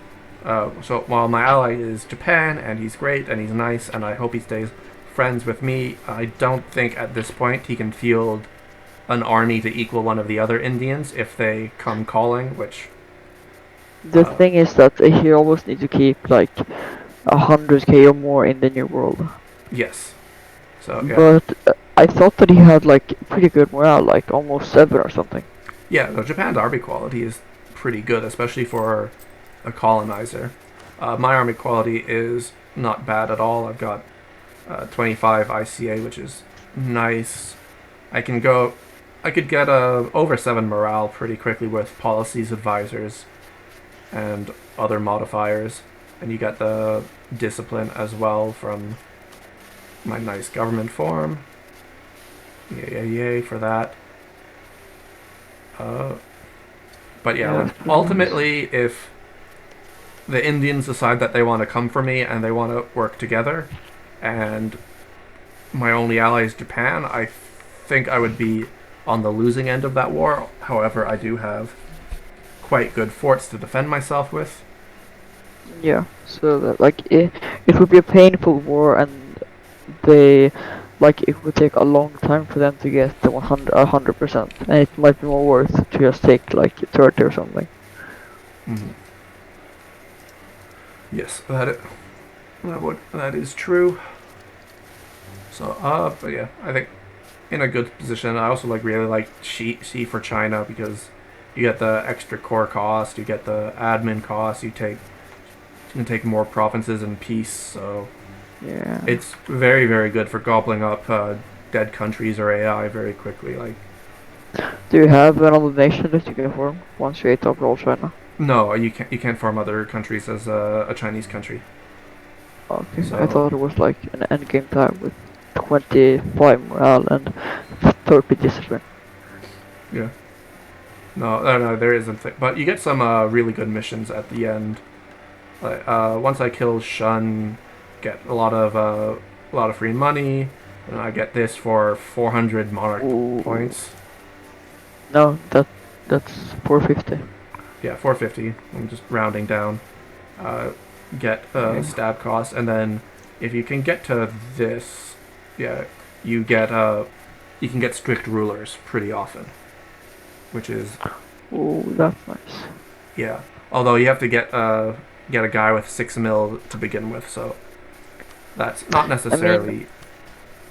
Speaker 1: so while my ally is Japan, and he's great and he's nice, and I hope he stays friends with me, I don't think at this point he can field an army to equal one of the other Indians if they come calling, which
Speaker 3: The thing is that he always needs to keep like 100k or more in the new world.
Speaker 1: yes. So yeah.
Speaker 3: But I thought that he had like pretty good morale, like almost 7 or something.
Speaker 1: Yeah, no, Japan's army quality is pretty good, especially for a colonizer. My army quality is not bad at all. I've got 25 ICA, which is nice. I could get over 7 morale pretty quickly with policies, advisors, and other modifiers. and you get the discipline as well from my nice government form. Yay for that. But yeah,
Speaker 3: Yeah,
Speaker 1: like, ultimately, if the Indians decide that they want to come for me and they want to work together, and my only ally is Japan, I think I would be on the losing end of that war. However, I do have quite good forts to defend myself with.
Speaker 3: Yeah, so that like it would be a painful war, and they like it would take a long time for them to get the 100%, and it might be more worth to just take like 30 or something.
Speaker 1: Mm-hmm. Yes, that is true. So, but yeah, I think in a good position. I also really like C for China because you get the extra core cost, you get the admin cost, you can take more provinces in peace. So
Speaker 3: Yeah.
Speaker 1: it's very good for gobbling up dead countries or AI very quickly. Like,
Speaker 3: Do you have another nation that you can form once you ate up all China?
Speaker 1: no, you can't farm other countries as a Chinese country.
Speaker 3: Okay, I
Speaker 1: So
Speaker 3: thought it was like an endgame time with 25 morale and 30 discipline.
Speaker 1: yeah, no, there isn't. But you get some really good missions at the end. Like, once I kill Shun, get a lot of free money, and I get this for 400 monarch
Speaker 3: Ooh.
Speaker 1: points.
Speaker 3: No, that's 450.
Speaker 1: Yeah, 450. I'm just rounding down. Uh, get
Speaker 3: Okay.
Speaker 1: stab cost, and then if you can get to this, yeah, you get you can get strict rulers pretty often, which is
Speaker 3: Ooh, that's nice.
Speaker 1: yeah. Although you have to get a guy with 6 mil to begin with, so that's not
Speaker 3: I mean,
Speaker 1: necessarily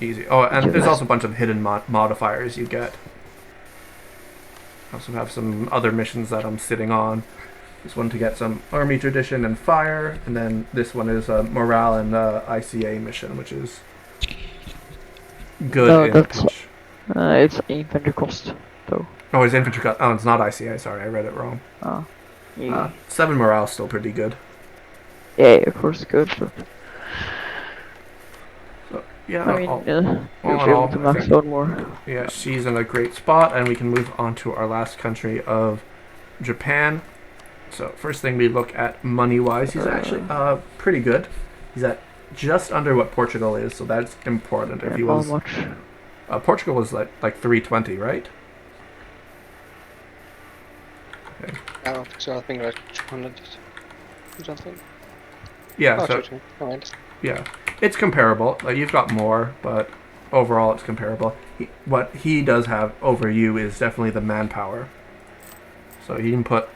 Speaker 1: easy. Oh, and there's
Speaker 3: just
Speaker 1: also a bunch of hidden modifiers you get. I also have some other missions that I'm sitting on. This one to get some army tradition and fire, and then this one is a morale and ICA mission, which is good
Speaker 3: no,
Speaker 1: in a
Speaker 3: that's
Speaker 1: pinch.
Speaker 3: it's infantry cost though.
Speaker 1: Oh, it's infantry cut. Oh, it's not ICA. Sorry, I read it wrong.
Speaker 3: Yeah,
Speaker 1: 7 morale is still pretty good.
Speaker 3: yeah, of course, good. But
Speaker 1: So yeah,
Speaker 3: I mean,
Speaker 1: all
Speaker 3: you'll
Speaker 1: in
Speaker 3: be able
Speaker 1: all,
Speaker 3: to
Speaker 1: I
Speaker 3: max
Speaker 1: think
Speaker 3: out more.
Speaker 1: yeah, she's in a great spot, and we can move on to our last country of Japan. So first thing we look at money-wise, he's actually pretty good. He's at just under what Portugal is, so that's important. If
Speaker 3: Yeah,
Speaker 1: he
Speaker 3: not
Speaker 1: was
Speaker 3: much.
Speaker 1: Portugal was like 320, right? Okay.
Speaker 2: I don't think so. I think like 200 or something.
Speaker 1: Yeah,
Speaker 2: Oh,
Speaker 1: so
Speaker 2: 200. Alright.
Speaker 1: yeah, it's comparable. Like you've got more, but overall it's comparable. What he does have over you is definitely the manpower. So he can put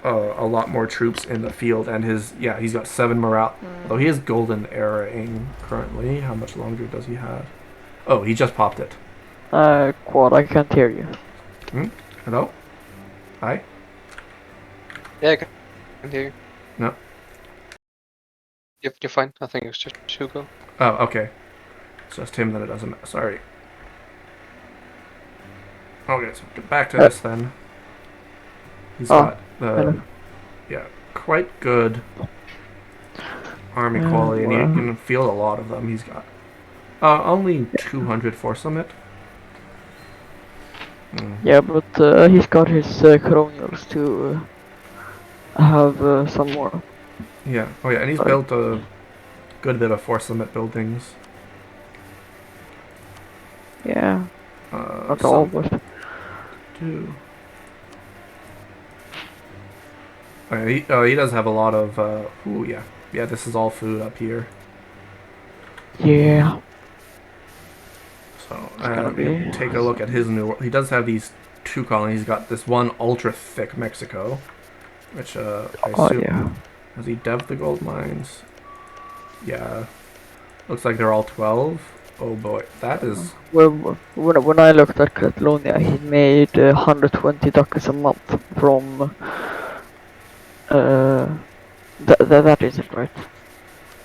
Speaker 1: a lot more troops in the field, and he's got 7 morale. Though he is golden eraing currently. How much longer does he have? Oh, he just popped it.
Speaker 3: Quad, I can't hear you.
Speaker 1: Hello? Hi?
Speaker 2: Yeah, I can hear you.
Speaker 1: No.
Speaker 2: You're fine. I think it's just Hugo.
Speaker 1: Oh, okay. It's just him, then it doesn't matter. Sorry. Okay, so get back to this then. He's got the
Speaker 3: Hello.
Speaker 1: quite good army quality, and you can field a lot of them. He's got only 200 force limit.
Speaker 3: Yeah, but he's got his colonials to have some more.
Speaker 1: Yeah. Oh yeah, and he's built a good bit of force limit buildings.
Speaker 3: Yeah, not all, but
Speaker 1: Two. Oh, yeah, he does have a lot of. Ooh, yeah. This is all food up here.
Speaker 3: yeah.
Speaker 1: So
Speaker 3: gonna be
Speaker 1: you take a look at his new. He does have these 2 colonies. He's got this one ultra thick Mexico, which I assume
Speaker 3: yeah.
Speaker 1: has he devved the gold mines? Yeah, looks like they're all 12. Oh boy, that is.
Speaker 3: Well, when I looked at Catalonia, he made 120 ducats a month from. That isn't right.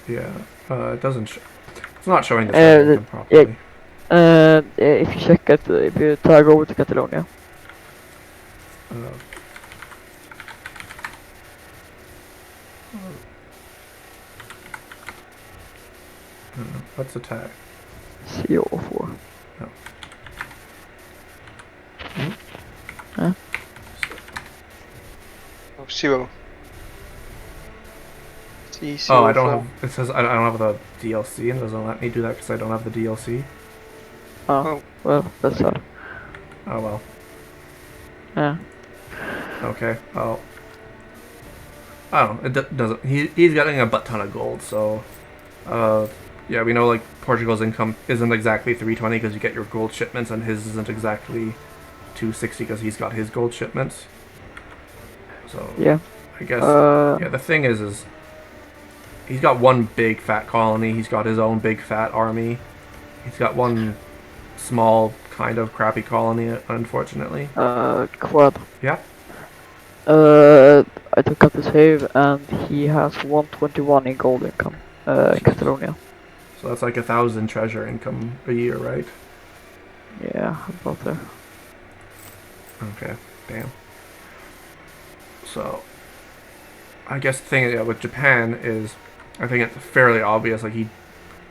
Speaker 1: Yeah, it doesn't. It's not showing the trade income properly.
Speaker 3: If you check it, if you tag over to Catalonia.
Speaker 1: Let's attack.
Speaker 3: CO4.
Speaker 1: No.
Speaker 2: Oh, 0.
Speaker 1: Oh, I don't
Speaker 2: C04.
Speaker 1: have. It says I don't have the DLC, and it doesn't let me do that because I don't have the DLC.
Speaker 3: Oh,
Speaker 2: Oh.
Speaker 3: well, that's sad.
Speaker 1: Oh well.
Speaker 3: Yeah.
Speaker 1: Okay. Well. I don't know. It doesn't. He's getting a butt ton of gold, so. Yeah, we know like Portugal's income isn't exactly 320 because you get your gold shipments, and his isn't exactly 260 because he's got his gold shipments. So
Speaker 3: Yeah.
Speaker 1: I guess
Speaker 3: Uh,
Speaker 1: yeah. The thing is he's got one big fat colony. He's got his own big fat army. He's got one small kind of crappy colony, unfortunately.
Speaker 3: Quad.
Speaker 1: Yeah.
Speaker 3: I took out the save and he has 121 in gold income. Catalonia.
Speaker 1: So that's like 1,000 treasure income a year, right?
Speaker 3: Yeah, about there.
Speaker 1: Okay. Damn. So I guess the thing with Japan is, I think it's fairly obvious. Like he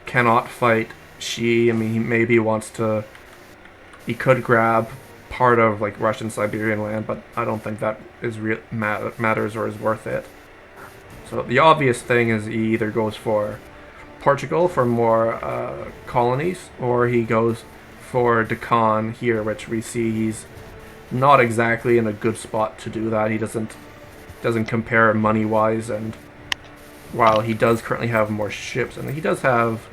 Speaker 1: cannot fight Xi. I mean, he maybe wants to. He could grab part of like Russian Siberian land, but I don't think that is matters or is worth it. So the obvious thing is he either goes for Portugal for more colonies, or he goes for Deccan here, which we see he's not exactly in a good spot to do that. He doesn't compare money wise, and while he does currently have more ships, and he does have.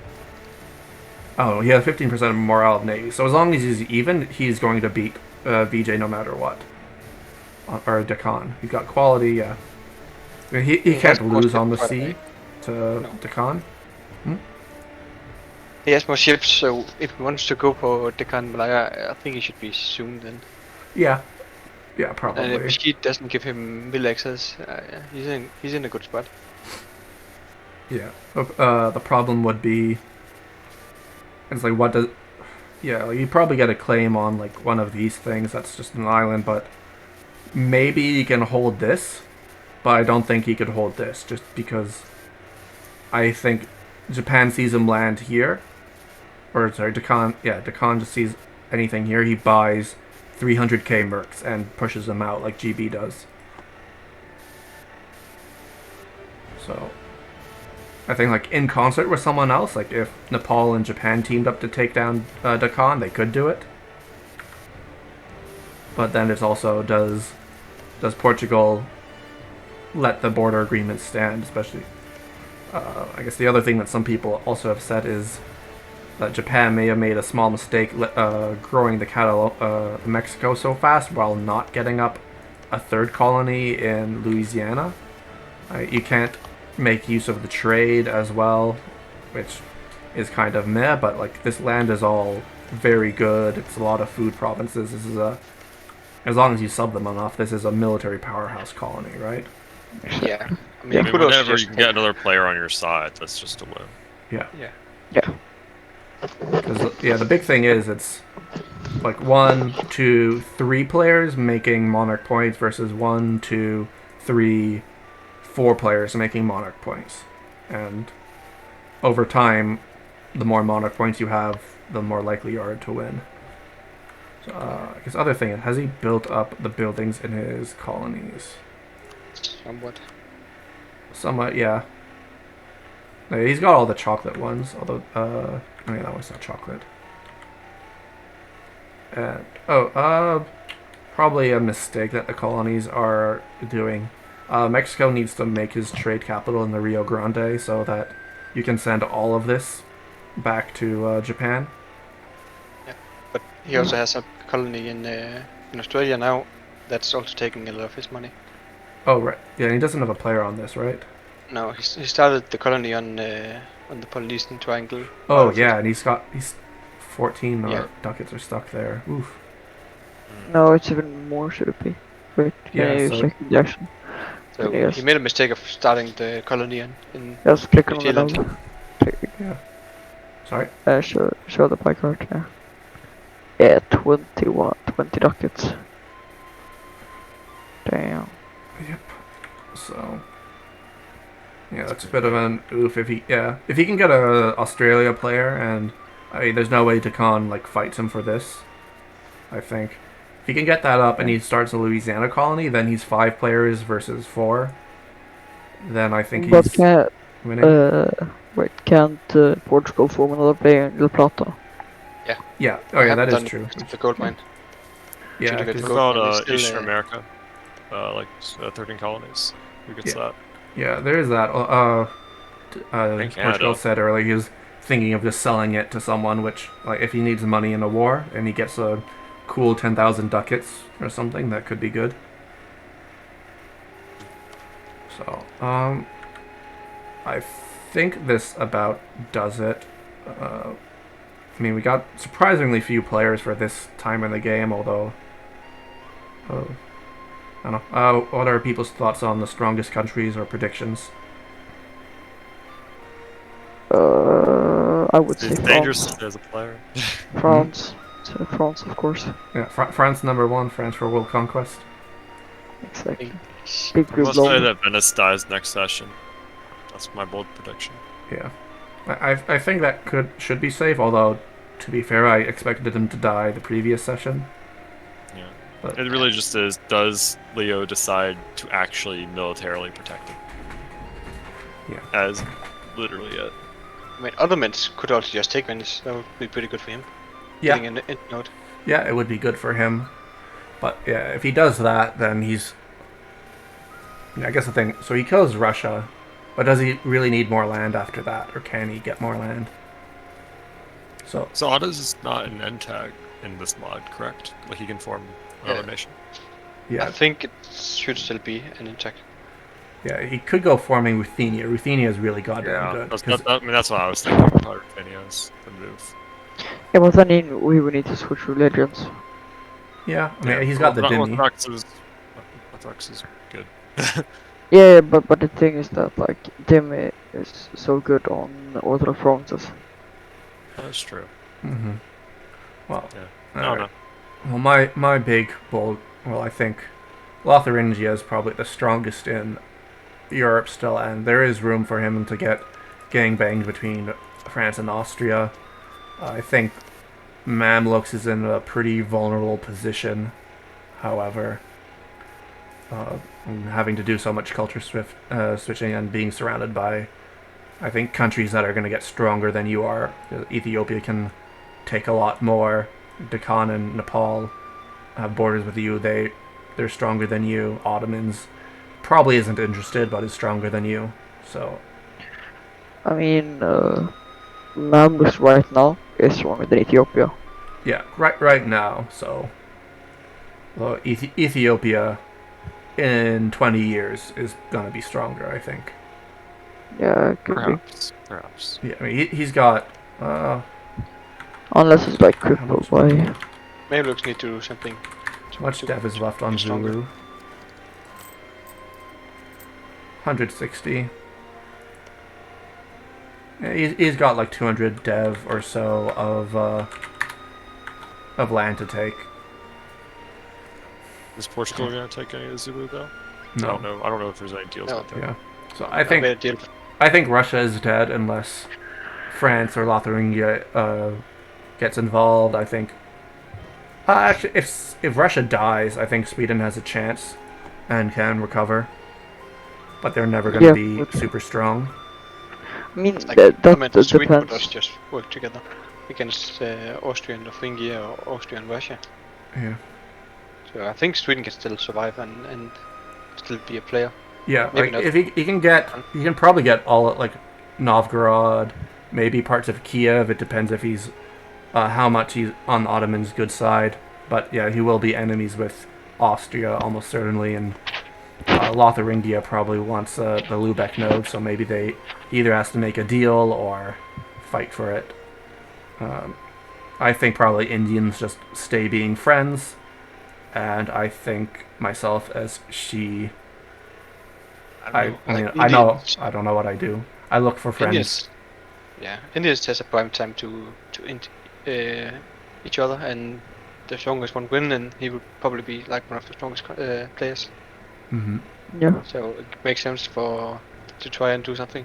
Speaker 1: Oh, he has 15% morale of Navy. So as long as he's even, he's going to beat VJ no matter what. Or Deccan. He's got quality, yeah. I mean, he can't lose on the sea to Deccan.
Speaker 2: He has more ships, so if he wants to go for Deccan Malaya, I think he should be soon then.
Speaker 1: Yeah. Yeah,
Speaker 2: And
Speaker 1: probably.
Speaker 2: if she doesn't give him mill access, he's in a good spot.
Speaker 1: Yeah. The problem would be, it's like what does, yeah, like you probably get a claim on like one of these things that's just an island, but maybe he can hold this, but I don't think he could hold this just because I think Japan sees him land here, or sorry, Deccan just sees anything here. He buys 300k mercs and pushes them out like GB does. So I think like in concert with someone else, like if Nepal and Japan teamed up to take down Deccan, they could do it. But then it's also does Portugal let the border agreement stand? Especially, I guess the other thing that some people also have said is that Japan may have made a small mistake growing the Mexico so fast while not getting up a third colony in Louisiana. You can't make use of the trade as well, which is kind of meh, but like this land is all very good. It's a lot of food provinces. This is as long as you sub them enough, this is a military powerhouse colony, right?
Speaker 2: Yeah. I mean,
Speaker 3: Yeah.
Speaker 5: I mean,
Speaker 2: could also
Speaker 5: whenever
Speaker 2: just
Speaker 5: you can get
Speaker 2: take-
Speaker 5: another player on your side, that's just a win.
Speaker 1: Yeah.
Speaker 2: Yeah.
Speaker 3: Yeah.
Speaker 1: Because the big thing is it's like 1, 2, 3 players making monarch points versus 1, 2, 3, 4 players making monarch points, and over time, the more monarch points you have, the more likely you are to win. So, I guess other thing, has he built up the buildings in his colonies?
Speaker 2: Somewhat.
Speaker 1: Somewhat, yeah. No, he's got all the chocolate ones, although, I mean, that one's not chocolate. And, probably a mistake that the colonies are doing. Mexico needs to make his trade capital in the Rio Grande so that you can send all of this back to Japan.
Speaker 2: But he also has a colony in Australia now. That's also taking a lot of his money.
Speaker 1: Oh, right. Yeah, and he doesn't have a player on this, right?
Speaker 2: No, he started the colony on the Polynesian Triangle.
Speaker 1: Oh, yeah, and he's 14
Speaker 2: Yeah.
Speaker 1: ducats are stuck there. Oof.
Speaker 3: No, it's even more should it be. Wait, can
Speaker 1: Yeah,
Speaker 3: you
Speaker 1: so-
Speaker 3: check the action?
Speaker 2: So
Speaker 3: Yes.
Speaker 2: he made a mistake of starting the colony in
Speaker 3: Just click on
Speaker 2: New
Speaker 3: the
Speaker 2: Zealand.
Speaker 3: node.
Speaker 1: Yeah. Sorry?
Speaker 3: Show the pie card, yeah. Yeah, 20 ducats. Damn.
Speaker 1: Yep. So, Yeah, that's a bit of an oof if he can get a Australia player, and I mean, there's no way Decon like fights him for this. I think if he can get that up and he starts a Louisiana colony, then he's 5 players versus 4. Then I think
Speaker 3: But
Speaker 1: he's winning.
Speaker 3: can't Portugal form another player in La Plata?
Speaker 1: Yeah. Oh
Speaker 2: I
Speaker 1: yeah,
Speaker 2: haven't
Speaker 1: that is
Speaker 2: done
Speaker 1: true.
Speaker 2: the gold mine.
Speaker 1: Yeah,
Speaker 2: Should have got the
Speaker 1: because
Speaker 5: What
Speaker 2: gold
Speaker 5: about
Speaker 2: mine. It's still,
Speaker 5: Eastern America? 13 colonies. Who gets
Speaker 1: Yeah.
Speaker 5: that?
Speaker 1: yeah, there is that.
Speaker 5: In
Speaker 1: Portugal
Speaker 5: Canada.
Speaker 1: said earlier he was thinking of just selling it to someone, which like if he needs money in a war and he gets a cool 10,000 ducats or something, that could be good. So, I think this about does it. I mean, we got surprisingly few players for this time in the game, although. I don't know. What are people's thoughts on the strongest countries or predictions?
Speaker 3: I would say
Speaker 5: It's dangerous
Speaker 3: France.
Speaker 5: as a player.
Speaker 3: France. So France, of course.
Speaker 1: Yeah, France #1, France for world conquest.
Speaker 3: Exactly.
Speaker 2: English.
Speaker 3: Big
Speaker 5: I
Speaker 3: blue
Speaker 5: must say
Speaker 3: blow.
Speaker 5: that Venice dies next session. That's my bold prediction.
Speaker 1: Yeah, I think that should be safe. Although, to be fair, I expected him to die the previous session.
Speaker 5: Yeah.
Speaker 1: But
Speaker 5: It really just is, does Leo decide to actually militarily protect him?
Speaker 1: Yeah.
Speaker 5: As literally it.
Speaker 2: I mean, Ottomans could also just take Venice. That would be pretty good for him.
Speaker 1: yeah,
Speaker 2: Getting an end node.
Speaker 1: yeah, it would be good for him. But yeah, if he does that, then he's. I guess the thing. So he kills Russia, but does he really need more land after that, or can he get more land? So
Speaker 5: So Otto's is not an end tag in this mod, correct? Like he can form another nation.
Speaker 2: I
Speaker 1: yeah,
Speaker 2: think it should still be an intact.
Speaker 1: yeah, he could go forming Ruthenia. Ruthenia is really goddamn good.
Speaker 5: I mean, that's what I was thinking about Ruthenia's the move.
Speaker 3: Yeah, but then we would need to switch religions.
Speaker 1: Yeah, I mean he's got the Dhimmi.
Speaker 5: Orthodox is good.
Speaker 3: Yeah, but the thing is that like Demi is so good on Orthodox provinces.
Speaker 5: That's true.
Speaker 1: Mm-hmm. Well,
Speaker 5: Yeah.
Speaker 1: all
Speaker 5: I don't
Speaker 1: right.
Speaker 5: know.
Speaker 1: Well, my big bold. Well, I think Lotharingia is probably the strongest in Europe still, and there is room for him to get gang banged between France and Austria. I think Mamluks is in a pretty vulnerable position. However, having to do so much culture switching and being surrounded by, I think, countries that are going to get stronger than you are. Ethiopia can take a lot more. Deccan and Nepal have borders with you. They're stronger than you. Ottomans probably isn't interested, but is stronger than you. So
Speaker 3: I mean, Mamlus right now is stronger than Ethiopia.
Speaker 1: yeah, right now. So well, Ethiopia in 20 years is gonna be stronger, I think.
Speaker 3: Yeah, it could
Speaker 5: Perhaps.
Speaker 1: Yeah, I mean he's got
Speaker 3: be. Unless it's like
Speaker 1: how
Speaker 3: crippled
Speaker 1: much,
Speaker 3: by.
Speaker 2: Maybe looks need to do something.
Speaker 1: how much dev is left on
Speaker 2: get stronger.
Speaker 1: Zulu? 160. Yeah, he's got like 200 dev or so of land to take.
Speaker 5: Is Portugal gonna take any of the Zulu though? I
Speaker 1: No.
Speaker 5: don't know. I don't know if there's any deals
Speaker 2: No.
Speaker 5: out there.
Speaker 1: Yeah. So
Speaker 2: I made a deal.
Speaker 1: I think Russia is dead unless France or Lotharingia gets involved. I think. Actually, if Russia dies, I think Sweden has a chance and can recover. But they're never going to be
Speaker 3: okay.
Speaker 1: super strong.
Speaker 3: I mean,
Speaker 2: Like,
Speaker 3: that
Speaker 2: I mean, Sweden could
Speaker 3: depends.
Speaker 2: also just work together against Austria and Thuringia or Austria and Russia.
Speaker 1: Yeah.
Speaker 2: So I think Sweden can still survive and still be a player.
Speaker 1: Yeah,
Speaker 2: Maybe
Speaker 1: like
Speaker 2: not.
Speaker 1: if he can probably get all like Novgorod, maybe parts of Kiev. It depends if he's how much he's on the Ottomans' good side. But yeah, he will be enemies with Austria almost certainly, and Lotharingia probably wants the Lubeck node, so maybe they either has to make a deal or fight for it. I think probably Indians just stay being friends, and I think myself as she. I mean, I know I don't know what I do. I look for friends.
Speaker 2: Indians, yeah, Indians has a prime time to end each other, and the strongest one win, and he would probably be like one of the strongest players.
Speaker 1: Mm-hmm.
Speaker 3: Yeah.
Speaker 2: So it makes sense for to try and do something.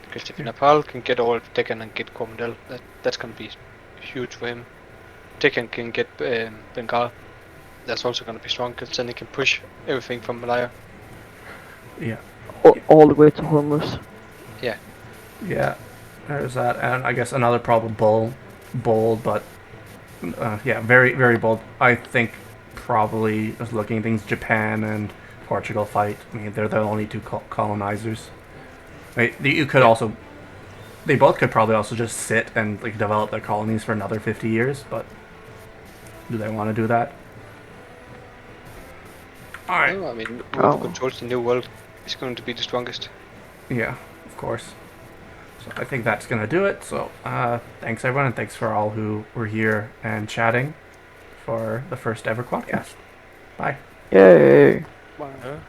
Speaker 2: Because if Nepal can get all of Deccan and get Coromandel, that's gonna be huge for him. Deccan can get Bengal, that's also gonna be strong because then he can push everything from Malaya.
Speaker 1: Yeah.
Speaker 3: All the way to Hormuz.
Speaker 1: Yeah, there's that, and I guess another problem, bold, but yeah, very, very bold. I think probably just looking at things, Japan and Portugal fight. I mean, they're the only two colonizers. Right? You could also, they both could probably also just sit and like develop their colonies for another 50 years, but do they want to do that? All right.
Speaker 2: No, I mean,
Speaker 3: Oh.
Speaker 2: whoever controls the new world is going to be the strongest.
Speaker 1: Yeah, of course. So I think that's gonna do it. So thanks everyone, and thanks for all who were here and chatting for the first ever podcast. Bye.
Speaker 3: Yay!
Speaker 2: Wow.